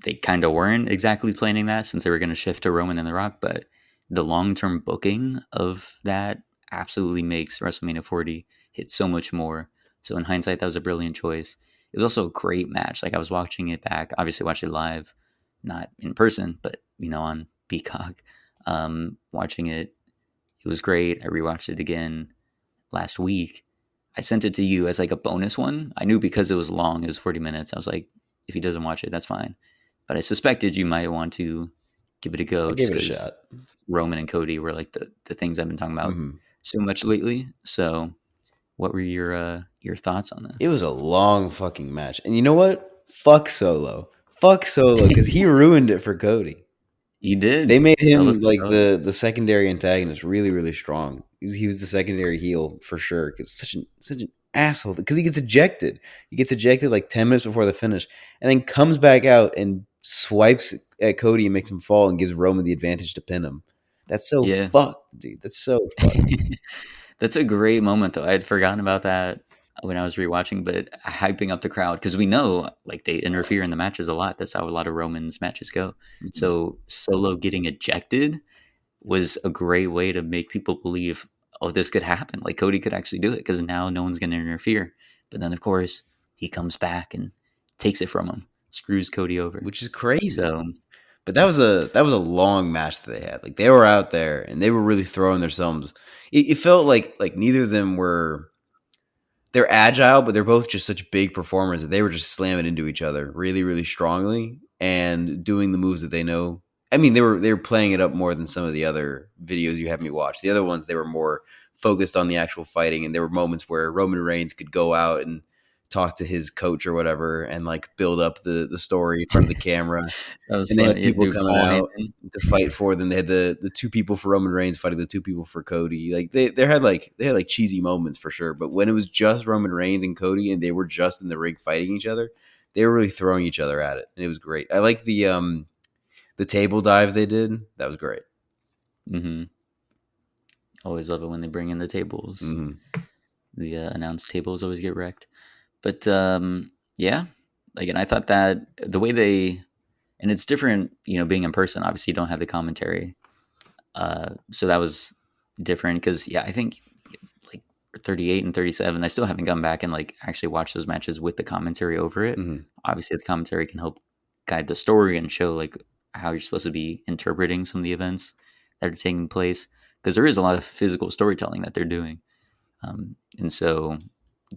they kind of weren't exactly planning that since they were going to shift to Roman and The Rock, but the long term booking of that absolutely makes WrestleMania 40 hit so much more. So in hindsight, that was a brilliant choice. It was also a great match. Like I was watching it back, obviously watched it live, not in person, but on Peacock. Watching it, it was great. I rewatched it again last week. I sent it to you as like a bonus one. I knew because it was long, it was 40 minutes. I was like, if he doesn't watch it, that's fine. But I suspected you might want to give it a I go gave just it a because shot. Roman and Cody were like the things I've been talking about Hmm. so much lately. So what were your thoughts on It this? was a long fucking match, and you know what? Fuck Solo. Fuck Solo because he ruined it for Cody. You They did. made Solo him like Sikoa. the secondary antagonist, really really strong. He was the secondary heel for sure. Because such an asshole. Because he gets ejected. He gets ejected like 10 minutes before the finish, and then comes back out and swipes at Cody and makes him fall and gives Roman the advantage to pin him. That's so Yeah. fucked, dude. That's so fucked. That's a great moment though. I had forgotten about that when I was rewatching, but hyping up the crowd because we know like they interfere in the matches a lot. That's how a lot of Roman's matches go. Mhm. So Solo getting ejected, was a great way to make people believe, oh, this could happen. Like Cody could actually do it because now no one's going to interfere. But then, of course, he comes back and takes it from him, screws Cody over. which is crazy. So, But that was a long match that they had. Like they were out there and they were really throwing themselves. It felt like neither of them were they're agile, but they're both just such big performers that they were just slamming into each other really, really strongly and doing the moves that they know. I mean, they were playing it up more than some of the other videos you had me watch. The other ones they were more focused on the actual fighting, and there were moments where Roman Reigns could go out and talk to his coach or whatever and like build up the story in front of the camera, that was and they had funny. people Do coming Paul out Heyman. to fight for them. They had the two people for Roman Reigns fighting the two people for Cody. Like they had like cheesy moments for sure. But when it was just Roman Reigns and Cody and they were just in the ring fighting each other, they were really throwing each other at it, and it was great. I like the table dive they did. That was great. Mm-hmm. Always love it when they bring in the tables. Mm-hmm. The announced tables always get wrecked. But yeah, again, I thought that the way they, and it's different, being in person. Obviously, you don't have the commentary, so that was different because yeah, I think like 38 and 37, I still haven't gone back and like actually watched those matches with the commentary over it. Mm-hmm. Obviously, the commentary can help guide the story and show like how you're supposed to be interpreting some of the events that are taking place because there is a lot of physical storytelling that they're doing, and so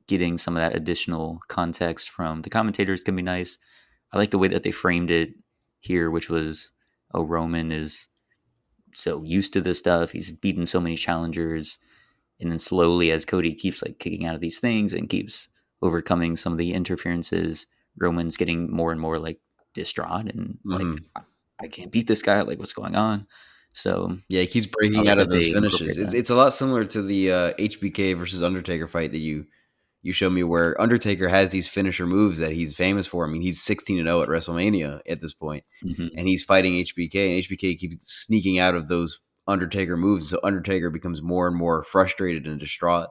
getting some of that additional context from the commentators can be nice. I like the way that they framed it here, which was, oh, Roman is so used to this stuff. He's beaten so many challengers. And then slowly, as Cody keeps like kicking out of these things and keeps overcoming some of the interferences, Roman's getting more and more like distraught and like, Mm-hmm. I can't beat this guy. Like, what's going on? So Yeah, he keeps I breaking like out of that those they finishes. incorporate It's that. it's a lot similar to the HBK versus Undertaker fight that you showed me, where Undertaker has these finisher moves that he's famous for. I mean, he's 16-0 at WrestleMania at this point, Mm-hmm. and he's fighting HBK, and HBK keeps sneaking out of those Undertaker moves. So Undertaker becomes more and more frustrated and distraught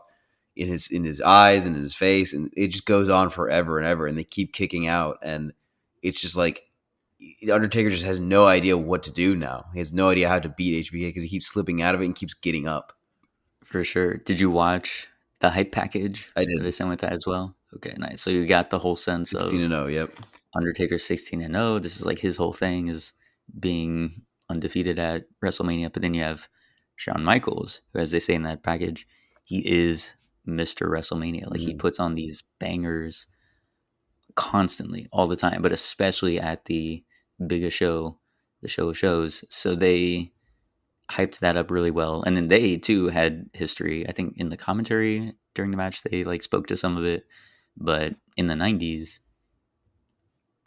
in his eyes and in his face, and it just goes on forever and ever. And they keep kicking out, and it's just like the Undertaker just has no idea what to do now. He has no idea how to beat HBK because he keeps slipping out of it and keeps getting up. For sure. Did you watch the hype package I that they did sent with that as well? Okay, nice. So you got the whole sense 16 of and 0. Yep. Undertaker 16-0. This is like his whole thing is being undefeated at WrestleMania. But then you have Shawn Michaels, who, as they say in that package, he is Mr. WrestleMania. Like he Mm-hmm. puts on these bangers constantly, all the time, but especially at the biggest show, the show of shows. So they hyped that up really well. And then they too had history. I think in the commentary during the match, they like spoke to some of it. But in the 90s,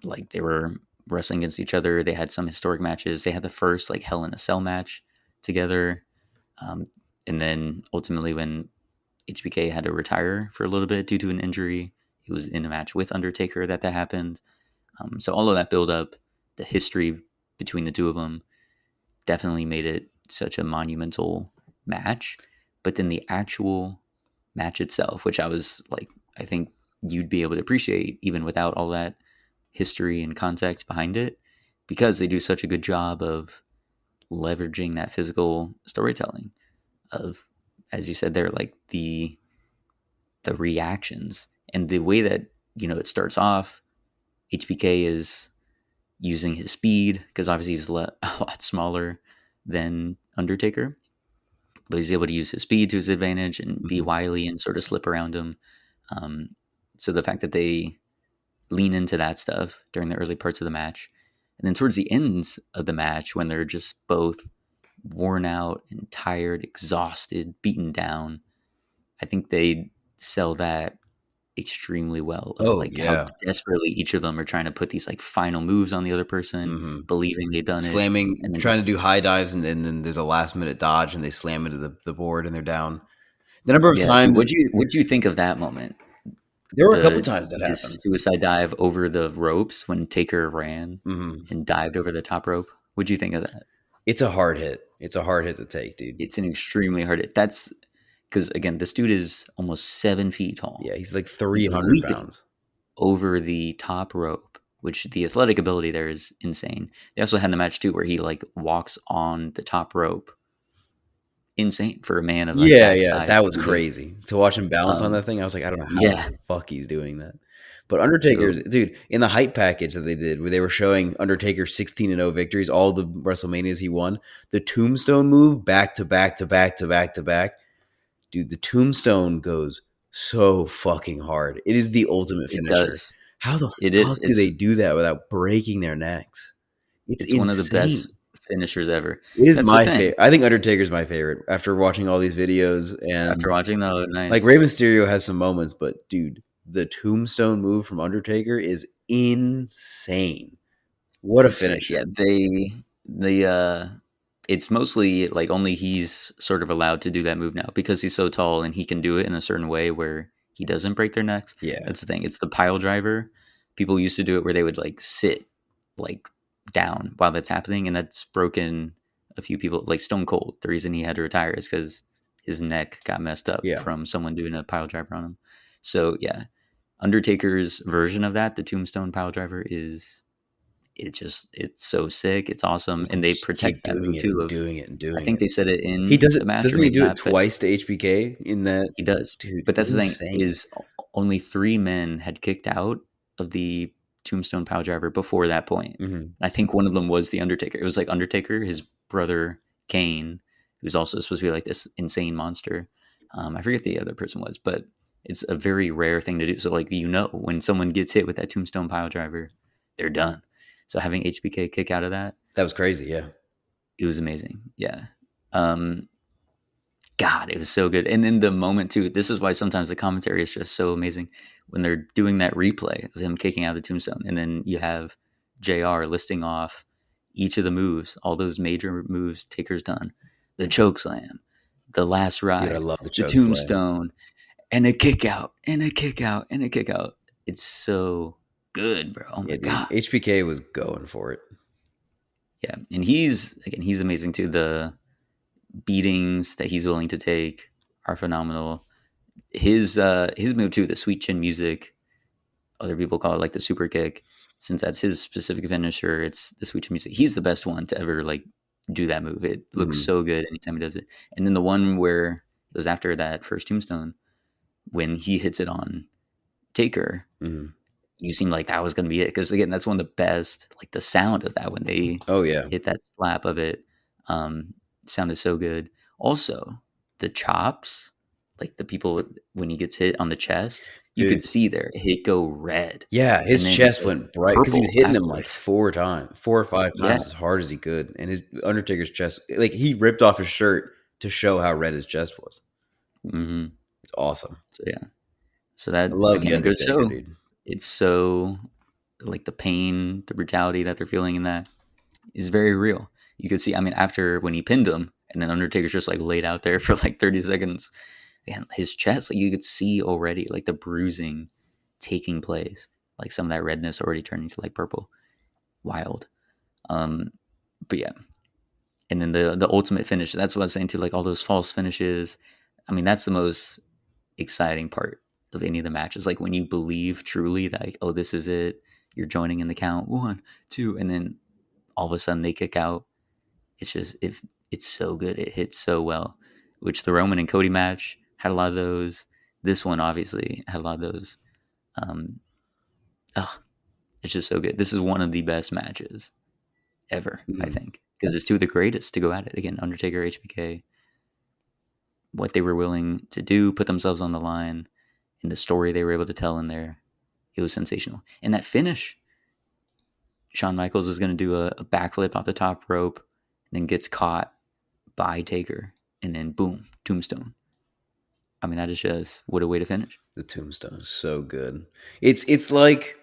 like they were wrestling against each other. They had some historic matches. They had the first like Hell in a Cell match together. Um, and then ultimately, when HBK had to retire for a little bit due to an injury, he was in a match with Undertaker that happened. So all of that build up, the history between the two of them, definitely made it such a monumental match. But then the actual match itself, which I was like, I think you'd be able to appreciate even without all that history and context behind it, because they do such a good job of leveraging that physical storytelling of, as you said there, like the reactions and the way that it starts off. HBK is using his speed because obviously he's a lot smaller than Undertaker, but he's able to use his speed to his advantage and be Mm-hmm. wily and sort of slip around him. Um, so the fact that they lean into that stuff during the early parts of the match, and then towards the ends of the match when they're just both worn out and tired, exhausted, beaten down, I think they sell that extremely well of Oh like how yeah. desperately each of them are trying to put these like final moves on the other person, Mm-hmm. believing they've done it, Slamming, and then trying just to do high dives, and then there's a last minute dodge, and they slam into the board, and they're down. The number of yeah, dude. times What do you think of that moment? there were a couple The times that his happened. suicide dive over the ropes when Taker ran Mm-hmm. and dived over the top rope. What do you think of that? It's a hard hit. It's a hard hit to take, dude. It's an extremely hard hit. That's because again, this dude is almost 7 feet Yeah, tall. he's like He's 300 leaping pounds. over the top rope, which the athletic ability there is insane. They also had the match too where he like walks on the top rope insane for a man of like Yeah, that yeah, size that to was be doing. crazy. To watch him balance on Um, that thing, I was like, "I don't know how the yeah. fuck he's doing that." But Undertaker's So dude, in the hype package that they did, where they were showing Undertaker's 16-0 victories, all the WrestleManias he won, the tombstone move back to back to back to back to back, dude, the tombstone goes so fucking hard. It is the ultimate it finisher. does. How the It is. fuck do they do that without breaking their necks? It's It's one of the insane. best finishers ever. It is That's the my thing. favorite. I think Undertaker's my favorite after watching all these videos. After And watching that, oh, like nice. Rey Mysterio has some moments, but dude, the tombstone move from Undertaker is insane. What a It's great. finisher. Yeah, it's mostly like only he's sort of allowed to do that move now because he's so tall and he can do it in a certain way where he doesn't break their necks. Yeah. That's the thing. It's the pile driver. People used to do it where they would like sit like down while that's happening, and that's broken a few people. Like Stone Cold, the reason he had to retire is because his neck got messed up Yeah. from someone doing a pile driver on him. So yeah, Undertaker's version of that, the Tombstone pile driver, it's so sick. It's awesome, He and can they just keep protect that doing move it too. and Of doing it and I doing think it. they said it He in does the it match or doesn't he maybe do it not, but twice to HBK in that he does. dude, But that's the thing insane. is only 3 men had kicked out of the Tombstone Pile Driver before that point. Mhm. I think one of them was the Undertaker. It was like Undertaker, his brother Kane, who's also supposed to be like this insane monster. I forget the other person was, but it's a very rare thing to do. So like when someone gets hit with that Tombstone Pile Driver, they're done. So having HBK kick out of that, That was crazy, yeah. it was amazing. Yeah. Um, God, it was so good. And in the moment too, this is why sometimes the commentary is just so amazing when they're doing that replay of him kicking out of the tombstone. And then you have JR listing off each of the moves, all those major moves Taker's done. The choke slam, the last Dude, I ride, love the the choke slam. tombstone, and a kick out, and a kick out, and a kick out. It's so good, bro. Oh my Yeah, dude. God. HBK was going for it. Yeah. And he's amazing too. The beatings that he's willing to take are phenomenal. His move too, the sweet chin music. Other people call it like the super kick. Since that's his specific finisher, it's the sweet chin music. He's the best one to ever like do that move. It looks Mhm. so good anytime he does it. And then the one where it was after that first tombstone when he hits it on Taker, Mhm. you seem like that was going to be it because again, that's one of the best. Like the sound of that when they Oh, yeah. hit that slap of it, um, sounded so good. Also, the chops, like the people when he gets hit on the chest, you could Dude. see their hit go red, Yeah, his and then it chest goes went bright because he was purple hitting him like afterwards. 4 or 5 Yeah, times as hard as he could, and his Undertaker's chest, like, he ripped off his shirt to show how red his chest was. hmm It's awesome. so yeah, so I that love the again, it goes Undertaker, show dude. it's so like the pain, the brutality that they're feeling in that is very real. You could see, I mean, after when he pinned him, and then Undertaker's just like laid out there for like 30 seconds, and his chest, like you could see already, like the bruising taking place, like some of that redness already turning to like purple. Wild. Um, but yeah, and then the ultimate finish. That's what I'm saying too. Like all those false finishes. I mean, that's the most exciting part of any of the matches. Like when you believe truly that, like, oh, this is it. You're joining in the count 1, 2, and then all of a sudden they kick out. It's just if it's so good, it hits so well. Which the Roman and Cody match had a lot of those. This one obviously had a lot of those. Um, oh, it's just so good. This is one of the best matches ever, I Mhm. think, because it's two of the greatest to go at it. Again, Undertaker, HBK, what they were willing to do, put themselves on the line, and the story they were able to tell in there, it was sensational. And that finish, Shawn Michaels was going to do a backflip off the top rope, and then gets caught by Taker, and then boom, tombstone. I mean, that is just what a way to finish. The Tombstone is so good. It's like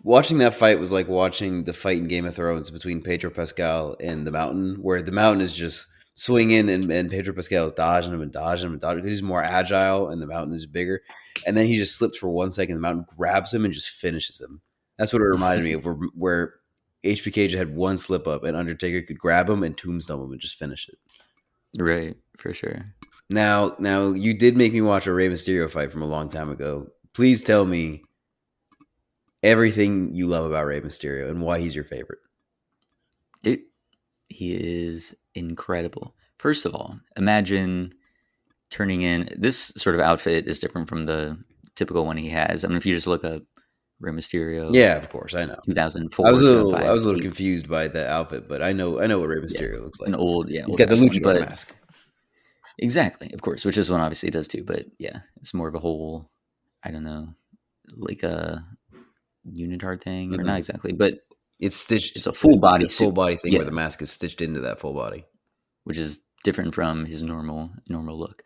watching that fight was like watching the fight in Game of Thrones between Pedro Pascal and the Mountain, where the Mountain is just swinging and Pedro Pascal is dodging him and dodging him and dodging. He's more agile and the Mountain is bigger. And then he just slips for 1 second. The Mountain grabs him and just finishes him. That's what it reminded me of, where HBK just had one slip up and Undertaker could grab him and tombstone him and just finish it. Right, for sure. Now you did make me watch a Rey Mysterio fight from a long time ago. Please tell me everything you love about Rey Mysterio and why he's your favorite. It, he is incredible. First of all, imagine turning in this sort of outfit is different from the typical one he has. I mean, if you just look up Rey Mysterio Yeah, of course, I know. I 2004, was a little, I 2005, was a little he, confused by the outfit, but I know what Rey yeah, Mysterio looks it's an like. old, yeah, He's older got the one, luchador but mask. exactly, of course, which this one obviously does too. But yeah, it's more of a whole, I don't know, like a unitard thing, or not Hmm. exactly, but It's stitched. it's a full It's body a full suit. body thing where Yeah, the mask is stitched into that full body. which is different from his normal look.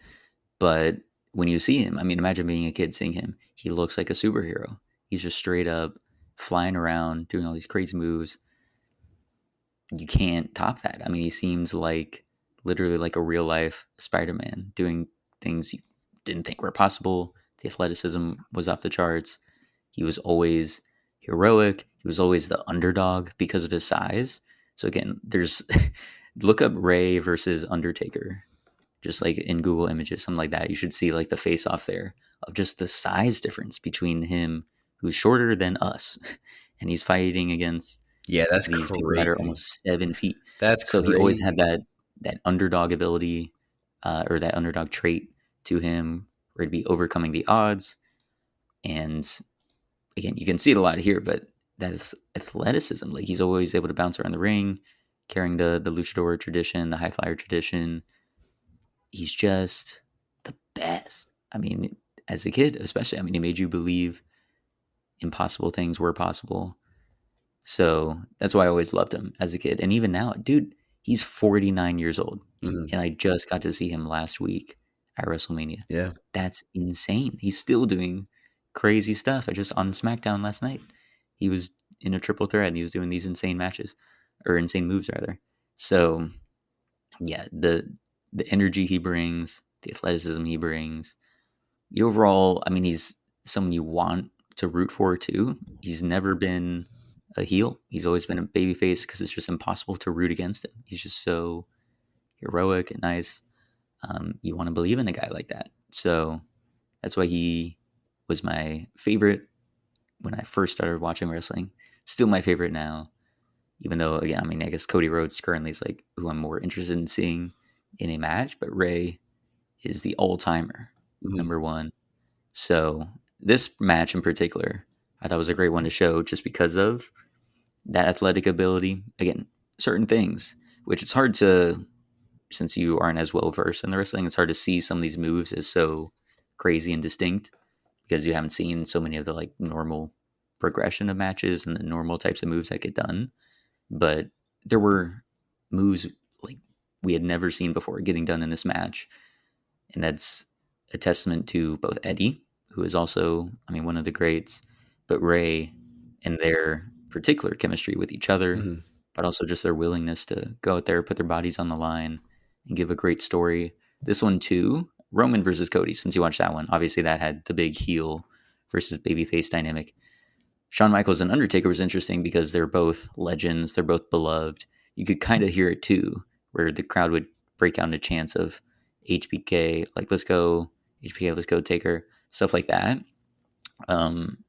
But when you see him, I mean, imagine being a kid seeing him. He looks like a superhero. He's just straight up flying around, doing all these crazy moves. You can't top that. I mean, he seems like literally like a real life Spider-Man doing things you didn't think were possible. The athleticism was off the charts. He was always heroic. He was always the underdog because of his size. So again, there's look up Ray versus Undertaker, just like in Google Images, something like that. You should see like the face off there of just the size difference between him, who's shorter than us, and he's fighting against Yeah, that's these people that are crazy. almost 7 feet. That's So he always had crazy. that underdog ability, or that underdog trait to him, where he'd be overcoming the odds. And again, you can see it a lot here, but that is athleticism. Like he's always able to bounce around the ring, carrying the luchador tradition, the high flyer tradition. He's just the best. I mean, as a kid, especially, I mean, he made you believe impossible things were possible. So that's why I always loved him as a kid. And even now, dude, he's 49 years old. Hmm. And I just got to see him last week at WrestleMania. Yeah. That's insane. He's still doing crazy stuff. I just on SmackDown last night, he was in a triple threat and he was doing these insane matches or insane moves rather. So yeah, the energy he brings, the athleticism he brings, the overall, I mean, he's someone you want to root for too. He's never been a heel. He's always been a babyface because it's just impossible to root against him. He's just so heroic and nice. You want to believe in a guy like that. So that's why he was my favorite when I first started watching wrestling. Still my favorite now, even though again, I mean, I guess Cody Rhodes currently is like who I'm more interested in seeing in a match, but Ray is the all timer Hmm. number one. So this match in particular, I thought was a great one to show just because of that athletic ability. Again, certain things, which it's hard to, since you aren't as well versed in the wrestling, it's hard to see some of these moves as so crazy and distinct because you haven't seen so many of the like normal progression of matches and the normal types of moves that get done. But there were moves like we had never seen before getting done in this match, and that's a testament to both Eddie, who is also, I mean, one of the greats, but Ray and their particular chemistry with each other, Hmm. but also just their willingness to go out there, put their bodies on the line, and give a great story. This one too, Roman versus Cody. Since you watched that one, obviously that had the big heel versus babyface dynamic. Shawn Michaels and Undertaker was interesting because they're both legends, they're both beloved. You could kind of hear it too, where the crowd would break out into chants of HBK, like let's go HBK, let's go Taker, stuff like that. Um,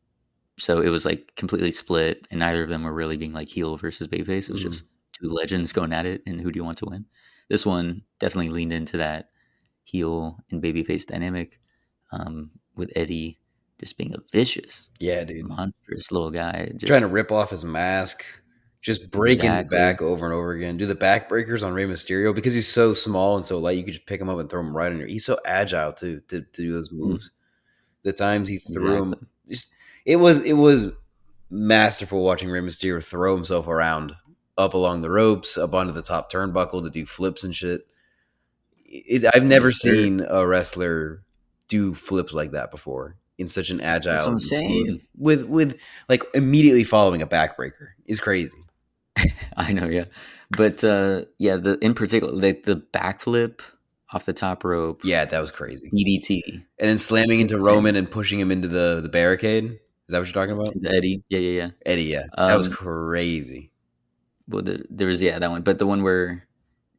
so it was like completely split, and neither of them were really being like heel versus babyface. It was Hmm. just two legends going at it, and who do you want to win? This one definitely leaned into that heel and babyface dynamic, with Eddie just being a vicious, Yeah, dude. monstrous little guy. Trying to Just rip off his mask, just breaking his exactly. back over and over again. Do the back breakers on Rey Mysterio because he's so small and so light. You could just pick him up and throw him right on your. He's so agile too to do those Mm, moves. The times he threw him, exactly. just it was masterful watching Rey Mysterio throw himself around up along the ropes, up onto the top turnbuckle to do flips and shit. I've never Yes, sir. seen a wrestler do flips like that before in such an That's agile what I'm and smooth saying. with like immediately following a backbreaker is crazy. I know, yeah. But yeah, the in particular, like the backflip off the top rope, Yeah, that was crazy. DDT, And then slamming into insane. Roman and pushing him into the barricade. Is that what you're talking about? The Eddie, yeah, yeah, yeah. Eddie, yeah. That was Um, crazy. well, there was yeah that one, but the one where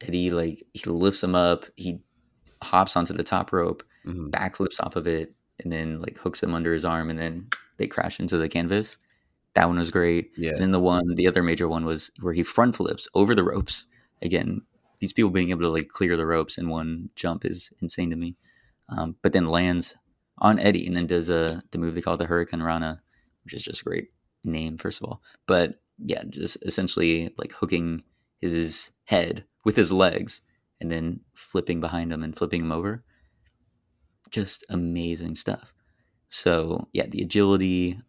Eddie like he lifts him up, he hops onto the top rope, Hmm. backflips off of it, and then like hooks him under his arm, and then they crash into the canvas. That one was great. Yeah. And then the other major one was where he front flips over the ropes again. these people being able to like clear the ropes in one jump is insane to me. But then lands on Eddie and then does the move they call the Hurricane Rana, which is just a great name, first of all. But yeah, just essentially like hooking his head with his legs and then flipping behind him and flipping him over. Just amazing stuff. So yeah, the agility,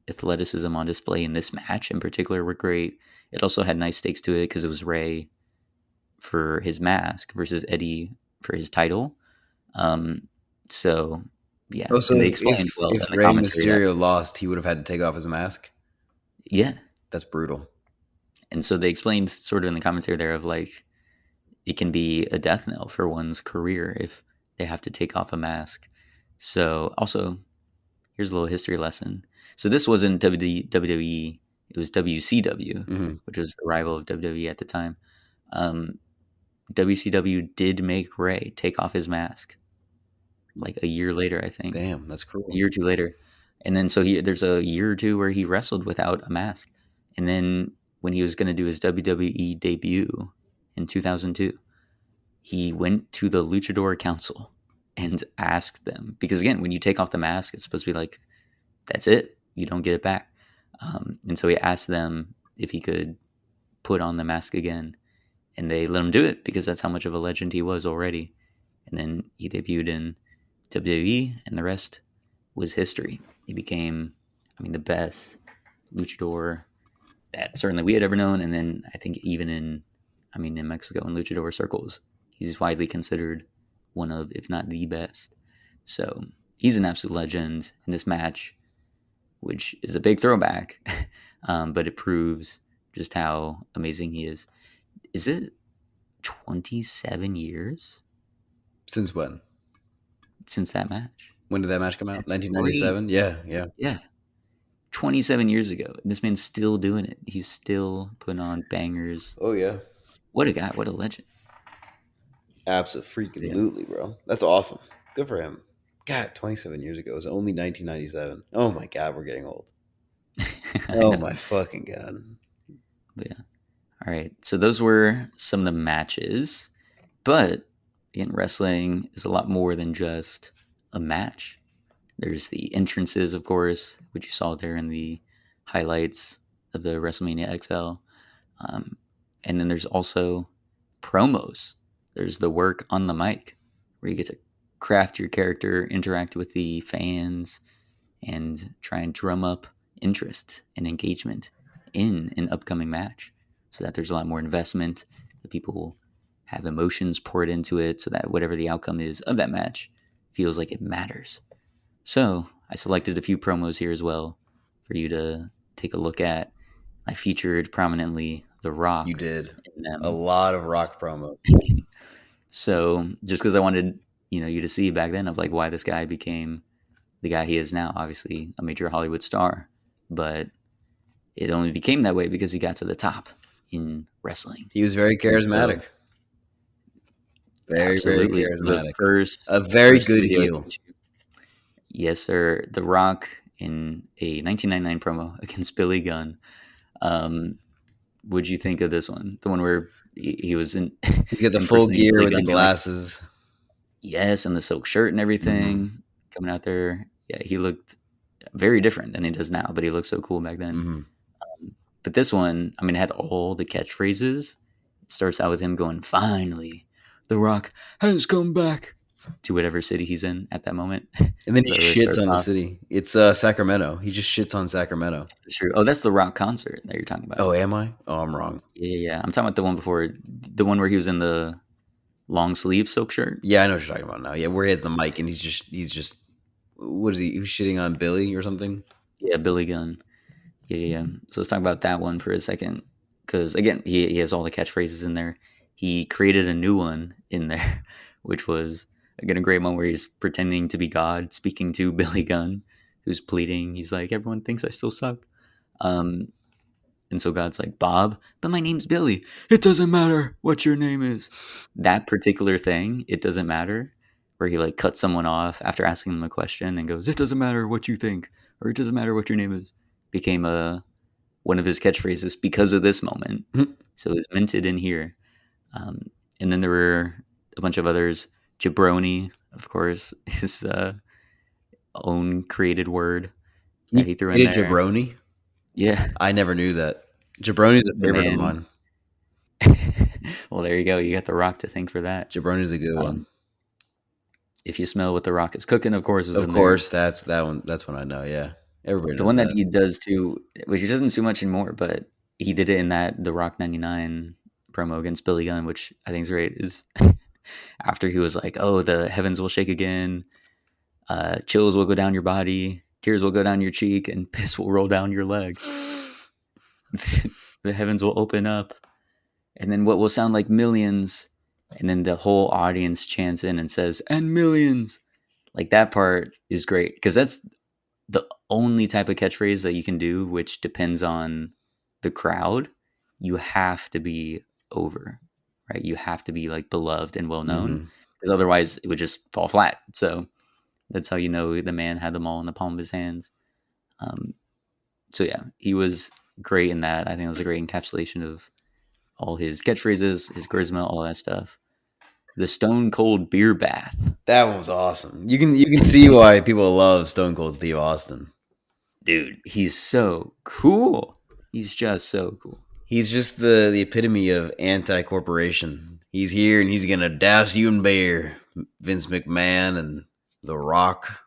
athleticism on display in this match in particular were great. It also had nice stakes to it because it was Ray for his mask versus Eddie for his title. Um, so yeah, Oh, so and they if explained well in if the Rey commentary that Mysterio lost, he would have had to take off his mask. yeah, That's brutal. and so they explained sort of in the commentary there of like it can be a death knell for one's career if they have to take off a mask. So also here's a little history lesson. So this wasn't WWE, it was WCW, Hmm. which was the rival of WWE at the time. Um, WCW did make Ray take off his mask like a year later, I think, Damn, that's a cruel. year or two later. And then so there's a year or two where he wrestled without a mask. And then when he was going to do his WWE debut in 2002, he went to the Luchador Council and asked them because again, when you take off the mask, it's supposed to be like that's it. You don't get it back. And so he asked them if he could put on the mask again, and they let him do it because that's how much of a legend he was already. And then he debuted in WWE, and the rest was history. He became, I mean, the best luchador that certainly we had ever known. And then I think even in, I mean, in Mexico in luchador circles, he's widely considered one of, if not the best. So he's an absolute legend in this match, which is a big throwback, but it proves just how amazing he is. Is it 27 years Since when? since that match? When did that match come out? That's crazy. 1997. Yeah, yeah. Yeah. 27 years ago. This man's still doing it. He's still putting on bangers. Oh yeah. What a guy. What a legend. Yeah. Absolutely, bro. That's awesome. Good for him. God, 27 years ago. It was only 1997. Oh my God, we're getting old. I Oh know. my fucking God. But yeah. All right. So those were some of the matches. But again, wrestling is a lot more than just a match. There's the entrances, of course, which you saw there in the highlights of the WrestleMania XL. Um, and then there's also promos. There's the work on the mic where you get to craft your character, interact with the fans, and try and drum up interest and engagement in an upcoming match so that there's a lot more investment, that people will have emotions poured into it so that whatever the outcome is of that match feels like it matters. So I selected a few promos here as well for you to take a look at. I featured prominently The You Rock did in a them. lot of rock promos. So just because I wanted you to see back then of like why this guy became the guy he is now, obviously a major Hollywood star, but it only became that way because he got to the top in wrestling. He was very So charismatic. Very, very absolutely, so the charismatic. A first very first good video I heel. sent you, yes sir, The Rock in a 1999 promo against Billy Gunn. Um, what'd you think of this one? The one where he was in He's got the full impersonating gear Billy with the Gunn, being like, glasses. yes, and the silk shirt and Hmm. everything coming out there. Yeah, he looked very different than he does now, but he looked so cool back then. Hmm. But this one, I mean, it had all the catchphrases. It starts out with him going, "Finally, The Rock has come back," to whatever city he's in at that moment. And then he So it shits starts on the off. city. It's Sacramento. He just shits on Sacramento. Sure. Oh, that's the Rock concert that you're talking about. Oh, am I? Oh, I'm wrong. Yeah, yeah, yeah. I'm talking about the one before, the one where he was in the long sleeve silk shirt. Yeah, I know what you're talking about now. Yeah, where he has the mic and he's just what is he? He was shitting on Billy or something. Yeah, Billy Gunn. Yeah, yeah, yeah. So let's talk about that one for a second, because again, he has all the catchphrases in there. He created a new one in there, which was again a great one where he's pretending to be God, speaking to Billy Gunn, who's pleading. He's like, "Everyone thinks I still suck," um, and so God's like, "Bob, but my name's Billy. It doesn't matter what your name is." That particular thing, it doesn't matter. Where he like cuts someone off after asking them a question and goes, "It doesn't matter what you think, or it doesn't matter what your name is," became a one of his catchphrases because of this moment. So it was minted in here. Um, And then there were a bunch of others. Jabroni, of course, his own created word He that he threw in hated there. jabroni. Yeah, I never knew that. Jabroni's a the favorite of man. mine. Well, there you go. You got The Rock to thank for that. Jabroni's a good one. Um, if you smell what The Rock is cooking, of course, was Of in there. course, that's that one. That's one I know. Yeah, everybody The knows one that that. he does too, which he doesn't do much anymore, but he did it in that The Rock 99 promo against Billy Gunn, which I think is great, is after he was like, oh, the heavens will shake again, chills will go down your body, tears will go down your cheek, and piss will roll down your leg. The heavens will open up, and then what will sound like millions, and then the whole audience chants in and says, and millions. Like that part is great because that's the only type of catchphrase that you can do, which depends on the crowd. You have to be over, right? You have to be like beloved and well known, Hmm. because otherwise it would just fall flat. So that's how you know the man had them all in the palm of his hands. Um, so yeah, he was great in that. I think it was a great encapsulation of all his catchphrases, his charisma, all that stuff. The Stone Cold Beer Bath. That one was awesome. You can see why people love Stone Cold Steve Austin. Dude, he's so cool. He's just so cool. He's just the epitome of anti-corporation. He's here and he's gonna douse you in beer. Vince McMahon and The Rock.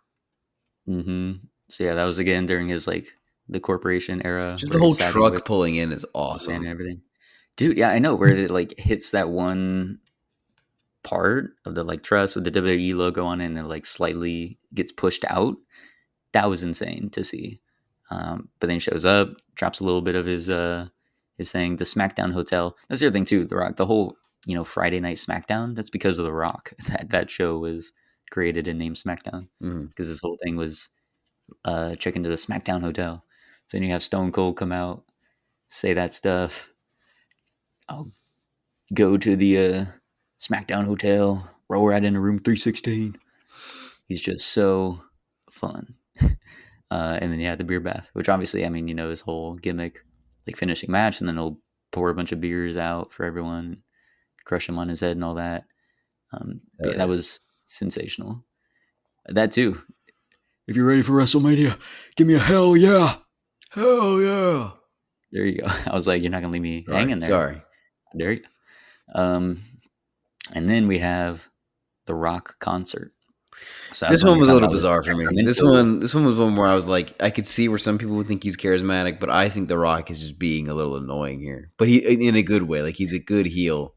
So yeah, that was again during his like the corporation era Just the where he whole sided with truck pulling in is McMahon and awesome. everything. Dude, yeah, I know where it like hits that one part of the like truss with the WWE logo on it and it like slightly gets pushed out. That was insane to see. But then he shows up, drops a little bit of his thing. The SmackDown Hotel. That's the other thing too. The Rock. The whole Friday Night SmackDown. That's because of The Rock. That show was created and named SmackDown Mm. because this whole thing was check into the SmackDown Hotel. So then you have Stone Cold come out, say that stuff. I'll go to the SmackDown Hotel, roll right into room 316. He's just so fun. And then yeah, the beer bath, which obviously, I mean, his whole gimmick, like finishing match, and then he'll pour a bunch of beers out for everyone, crush him on his head and all that. But Hell yeah, that yeah. was sensational. That too. If you're ready for WrestleMania, give me a hell yeah. Hell yeah. There you go. I was like, you're not gonna leave me Sorry. hanging there. Sorry. There you go. And then we have the Rock concert. So that's This when one you're was a talking little about with bizarre for me. This Sacramento. one this one was one where I was like, I could see where some people would think he's charismatic, but I think The Rock is just being a little annoying here. But he in a good way. Like he's a good heel.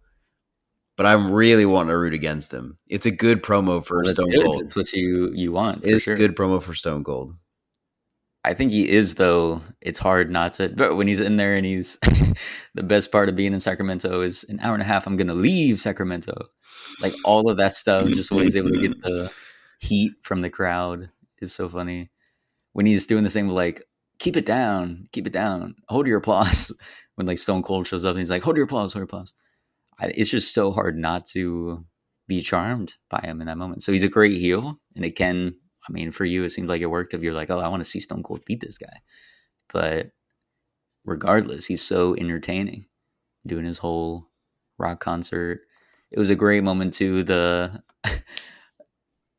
But I'm really wanting to root against him. It's a good promo for Well, that's Stone good. Cold. That's what you want It for is a sure. good promo for Stone Cold. I think he is though. It's hard not to. But when he's in there and he's the best part of being in Sacramento is an hour and a half. I'm gonna leave Sacramento. Like all of that stuff, just the way he's able to get the heat from the crowd is so funny. When he's doing the thing with like, keep it down, hold your applause. When like Stone Cold shows up and he's like, hold your applause. It's just so hard not to be charmed by him in that moment. So he's a great heel, and it can. I mean, for you, it seems like it worked. If you're like, oh, I want to see Stone Cold beat this guy, but regardless, he's so entertaining doing his whole rock concert. It was a great moment too. The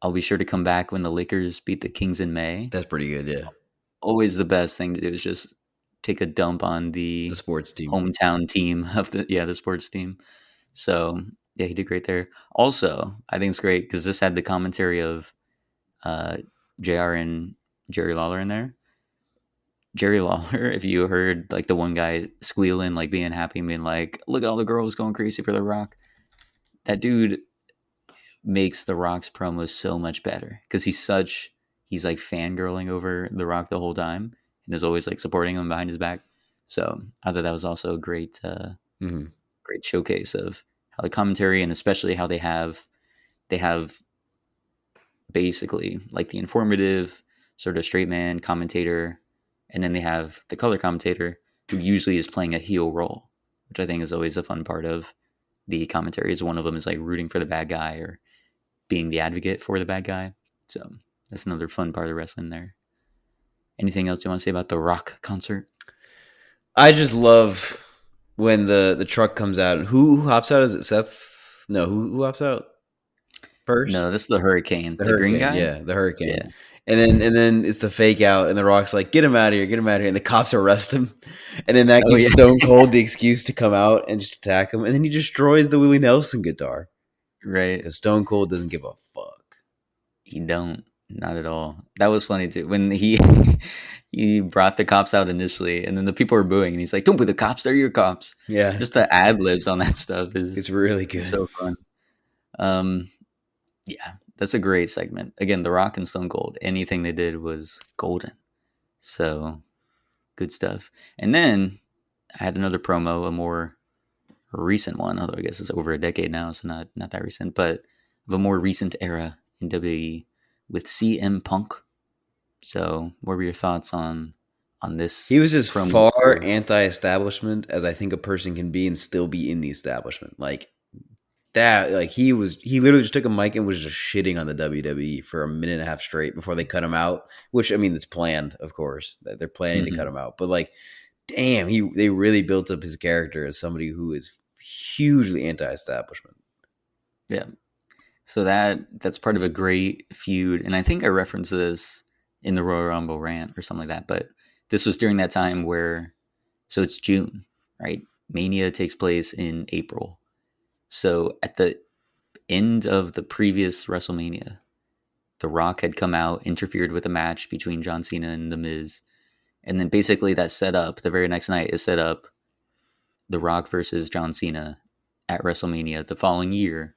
I'll be sure to come back when the Lakers beat the Kings in May. That's pretty good, yeah. Always the best thing to do is just take a dump on The the sports team. hometown team of the sports team. So yeah, he did great there. Also, I think it's great because this had the commentary of uh, Jr. and Jerry Lawler in there. Jerry Lawler, if you heard like the one guy squealing, like being happy, and being like, "Look at all the girls going crazy for The Rock." That dude makes The Rock's promos so much better because he's like fangirling over The Rock the whole time and is always like supporting him behind his back. So I thought that was also a Hmm. great showcase of how the commentary and especially how they have basically like the informative sort of straight man commentator, and then they have the color commentator who usually is playing a heel role, which I think is always a fun part of the commentary. Is one of them is like rooting for the bad guy or being the advocate for the bad guy. So that's another fun part of wrestling there. Anything else you want to say about the Rock concert? I just love when the truck comes out. Who hops out? Is it Seth? No, who opts out first? No, this is the It's Hurricane, the the green Hurricane, guy. yeah, the Hurricane. Yeah. And then it's the fake out, and the Rock's like, "Get him out of here, get him out of here," and the cops arrest him, and then that Oh gives yeah. Stone Cold the excuse to come out and just attack him, and then he destroys the Willie Nelson guitar Right. because Stone Cold doesn't give a fuck. He don't. Not at all. That was funny too. When he he brought the cops out initially, and then the people were booing, and he's like, "Don't boo the cops. They're your cops." Yeah, Just the ad libs on that stuff it's is really it's good. so fun. Um, yeah, that's a great segment. Again, The Rock and Stone Cold. Anything they did was golden. So good stuff. And then I had another promo, a more recent one, although I guess it's over a decade now, so not that recent, but of a more recent era in WWE with CM Punk. So, what were your thoughts on this He was as promo far for? anti-establishment as I think a person can be and still be in the establishment. Like that, like he literally just took a mic and was just shitting on the WWE for a minute and a half straight before they cut him out. Which I mean, it's planned, of course. That they're planning to cut Mhm. him out, but like, damn, they really built up his character as somebody who is hugely anti-establishment. Yeah. So that's part of a great feud, and I think I referenced this in the Royal Rumble rant or something like that. But this was during that time where, so it's June, right? Mania takes place in April. So at the end of the previous WrestleMania, The Rock had come out, interfered with a match between John Cena and The Miz, and then basically that set up the very next night is set up The Rock versus John Cena at WrestleMania the following year.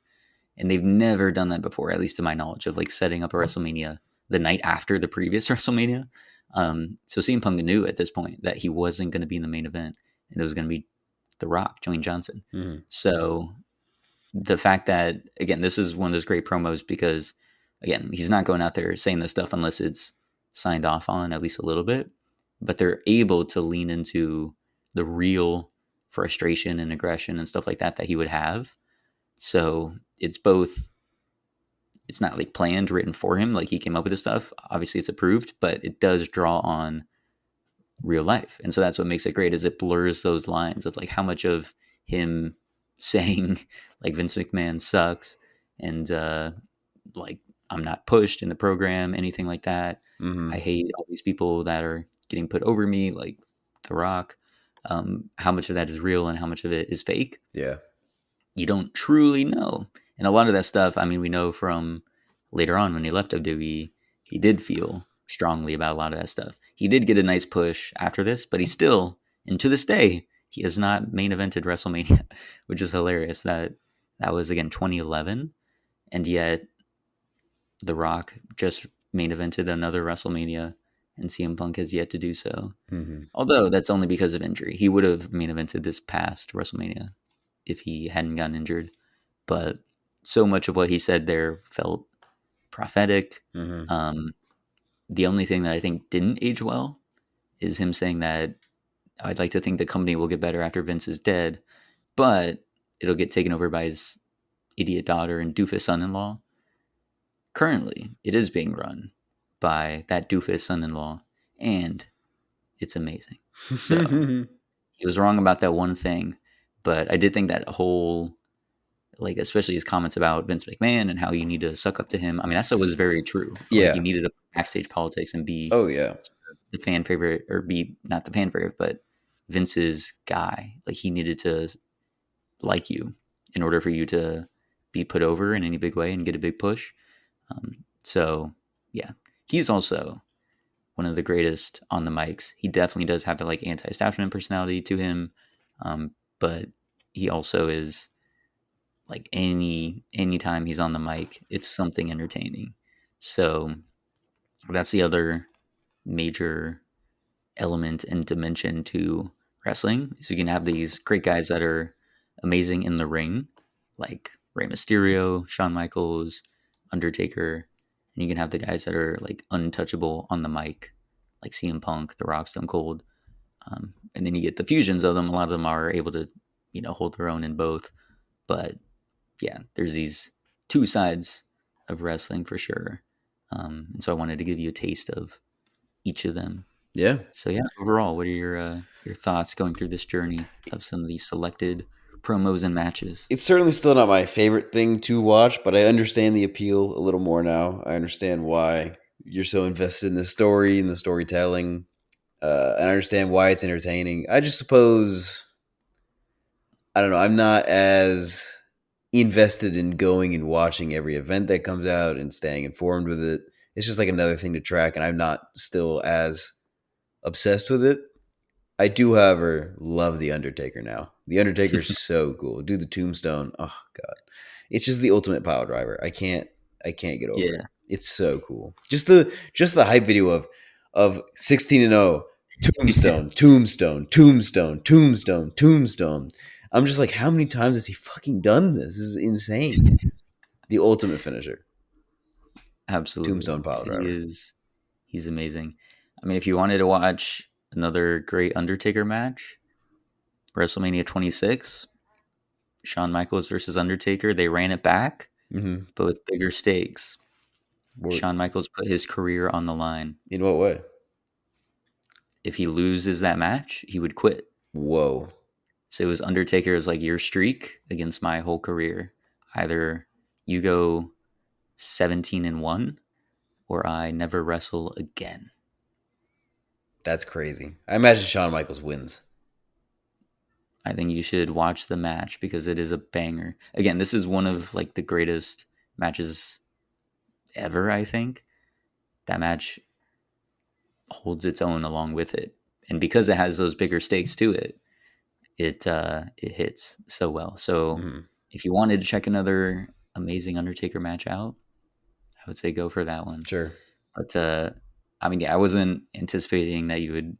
And they've never done that before, at least to my knowledge, of like setting up a WrestleMania the night after the previous WrestleMania. So CM Punk knew at this point that he wasn't going to be in the main event, and it was going to be The Rock, Dwayne Johnson. Mm-hmm. So the fact that, again, this is one of those great promos because, again, he's not going out there saying this stuff unless it's signed off on at least a little bit, but they're able to lean into the real frustration and aggression and stuff like that he would have. So it's both, it's not like planned, written for him, like he came up with this stuff. Obviously, it's approved, but it does draw on real life, and so that's what makes it great. Is it blurs those lines of like how much of him saying like Vince McMahon sucks and like I'm not pushed in the program, anything like that. I Mm-hmm. hate all these people that are getting put over me, like The Rock. How much of that is real and how much of it is fake? Yeah. You don't truly know. And a lot of that stuff, I mean, we know from later on when he left WWE, he did feel strongly about a lot of that stuff. He did get a nice push after this, but he still, and to this day, he has not main evented WrestleMania, which is hilarious. That was again 2011, and yet The Rock just main evented another WrestleMania, and CM Punk has yet to do so. Mm-hmm. Although that's only because of injury. He would have main evented this past WrestleMania if he hadn't gotten injured. But so much of what he said there felt prophetic. Mm-hmm. Um, the only thing that I think didn't age well is him saying that I'd like to think the company will get better after Vince is dead, but it'll get taken over by his idiot daughter and doofus son-in-law. Currently, it is being run by that doofus son-in-law, and it's amazing. So he was wrong about that one thing, but I did think that whole, like especially his comments about Vince McMahon and how you need to suck up to him. I mean, that stuff was very true. Like you Yeah. needed to backstage politics and be Oh yeah. the fan favorite, or be not the fan favorite, but Vince's guy. Like he needed to like you in order for you to be put over in any big way and get a big push. So yeah, he's also one of the greatest on the mics. He definitely does have the like anti-establishment personality to him, but he also is like anytime he's on the mic, it's something entertaining. So that's the other major element and dimension to wrestling. So you can have these great guys that are amazing in the ring, like Rey Mysterio, Shawn Michaels, Undertaker, and you can have the guys that are like untouchable on the mic, like CM Punk, The Rock, Stone Cold, and then you get the fusions of them. A lot of them are able to, hold their own in both. But yeah, there's these two sides of wrestling for sure. And so I wanted to give you a taste of each of them. Yeah. So yeah, overall, what are your thoughts going through this journey of some of these selected promos and matches. It's certainly still not my favorite thing to watch, but I understand the appeal a little more now. I understand why you're so invested in the story and the storytelling, and I understand why it's entertaining. I just suppose I don't know. I'm not as invested in going and watching every event that comes out and staying informed with it. It's just like another thing to track, and I'm not still as obsessed with it. I do, however, love the Undertaker now. The Undertaker's so cool. Do the tombstone. Oh god. It's just the ultimate power driver. I can't get over it. Yeah. It's so cool. Just the hype video of 16 and 0, Yeah. tombstone, tombstone, tombstone, tombstone, tombstone. I'm just like, how many times has he fucking done this? This is insane. The ultimate finisher. Absolutely. Tombstone pile He driver. is he's amazing. I mean, if you wanted to watch another great Undertaker match, WrestleMania 26, Shawn Michaels versus Undertaker, they ran it back, Mm-hmm. but with bigger stakes. Shawn Michaels put his career on the line. In what way? If he loses that match, he would quit. Whoa. So it was Undertaker's like your streak against my whole career. Either you go 17-1 or I never wrestle again. That's crazy. I imagine Shawn Michaels wins. I think you should watch the match because it is a banger. Again, this is one of like the greatest matches ever, I think. That match holds its own along with it. And because it has those bigger stakes to it, it hits so well. So Mm-hmm. if you wanted to check another amazing Undertaker match out, I would say go for that one. Sure. But I mean, yeah, I wasn't anticipating that you would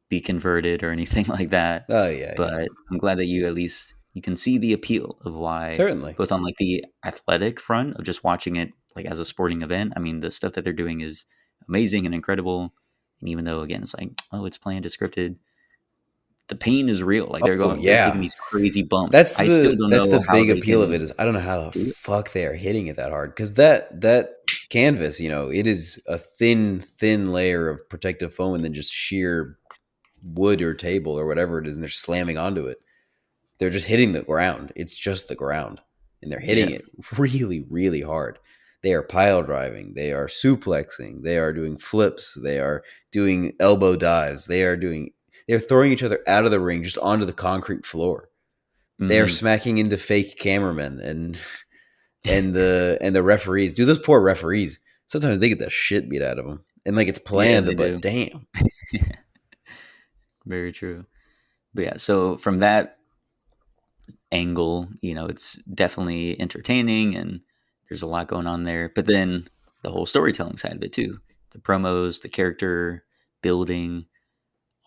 be converted or anything like that. Oh yeah, yeah. But I'm glad that you at least you can see the appeal of why, Certainly. both on like the athletic front of just watching it like as a sporting event. I mean, the stuff that they're doing is amazing and incredible. And even though again it's like, oh, it's planned, it's scripted, the pain is real. Like Oh they're taking yeah. these crazy bumps. That's I still the don't that's the know how big they appeal of can it is I don't know how the do it. fuck they are hitting it that hard because that canvas, it is a thin layer of protective foam and then just sheer wood or table or whatever it is, and they're slamming onto it. They're just hitting the ground. It's just the ground, and they're hitting Yeah. it really, really hard. They are pile driving. They are suplexing. They are doing flips. They are doing elbow dives. They're throwing each other out of the ring just onto the concrete floor. They are Hmm. smacking into fake cameramen and the referees. Dude, those poor referees. Sometimes they get the shit beat out of them, and like it's Yeah, planned, they but do. damn. Very true. But yeah, so from that angle, it's definitely entertaining and there's a lot going on there. But then the whole storytelling side of it too, the promos, the character building,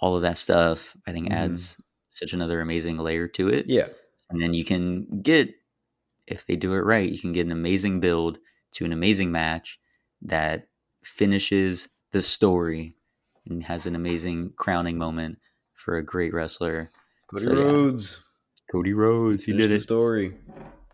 all of that stuff, I think Hmm. adds such another amazing layer to it. Yeah, And then you can get, if they do it right, you can get an amazing build to an amazing match that finishes the story and has an amazing crowning moment for a great wrestler. Cody So yeah, Rhodes Cody Rhodes, he finished did the it. story.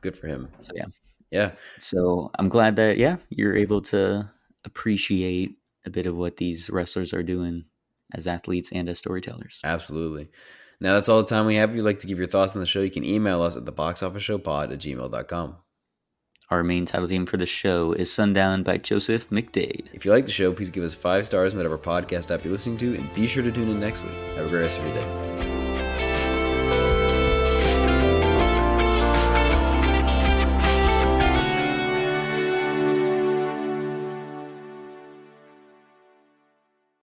Good for him. So yeah. Yeah, So I'm glad that you're able to appreciate a bit of what these wrestlers are doing as athletes and as storytellers. absolutely. Now that's all the time we have. If you'd like to give your thoughts on the show, you can email us at theboxofficeshowpod@gmail.com. Our main title theme for the show is Sundown by Joseph McDade. If you like the show, please give us 5 stars in whatever podcast app you're listening to, and be sure to tune in next week. Have a great rest of your day.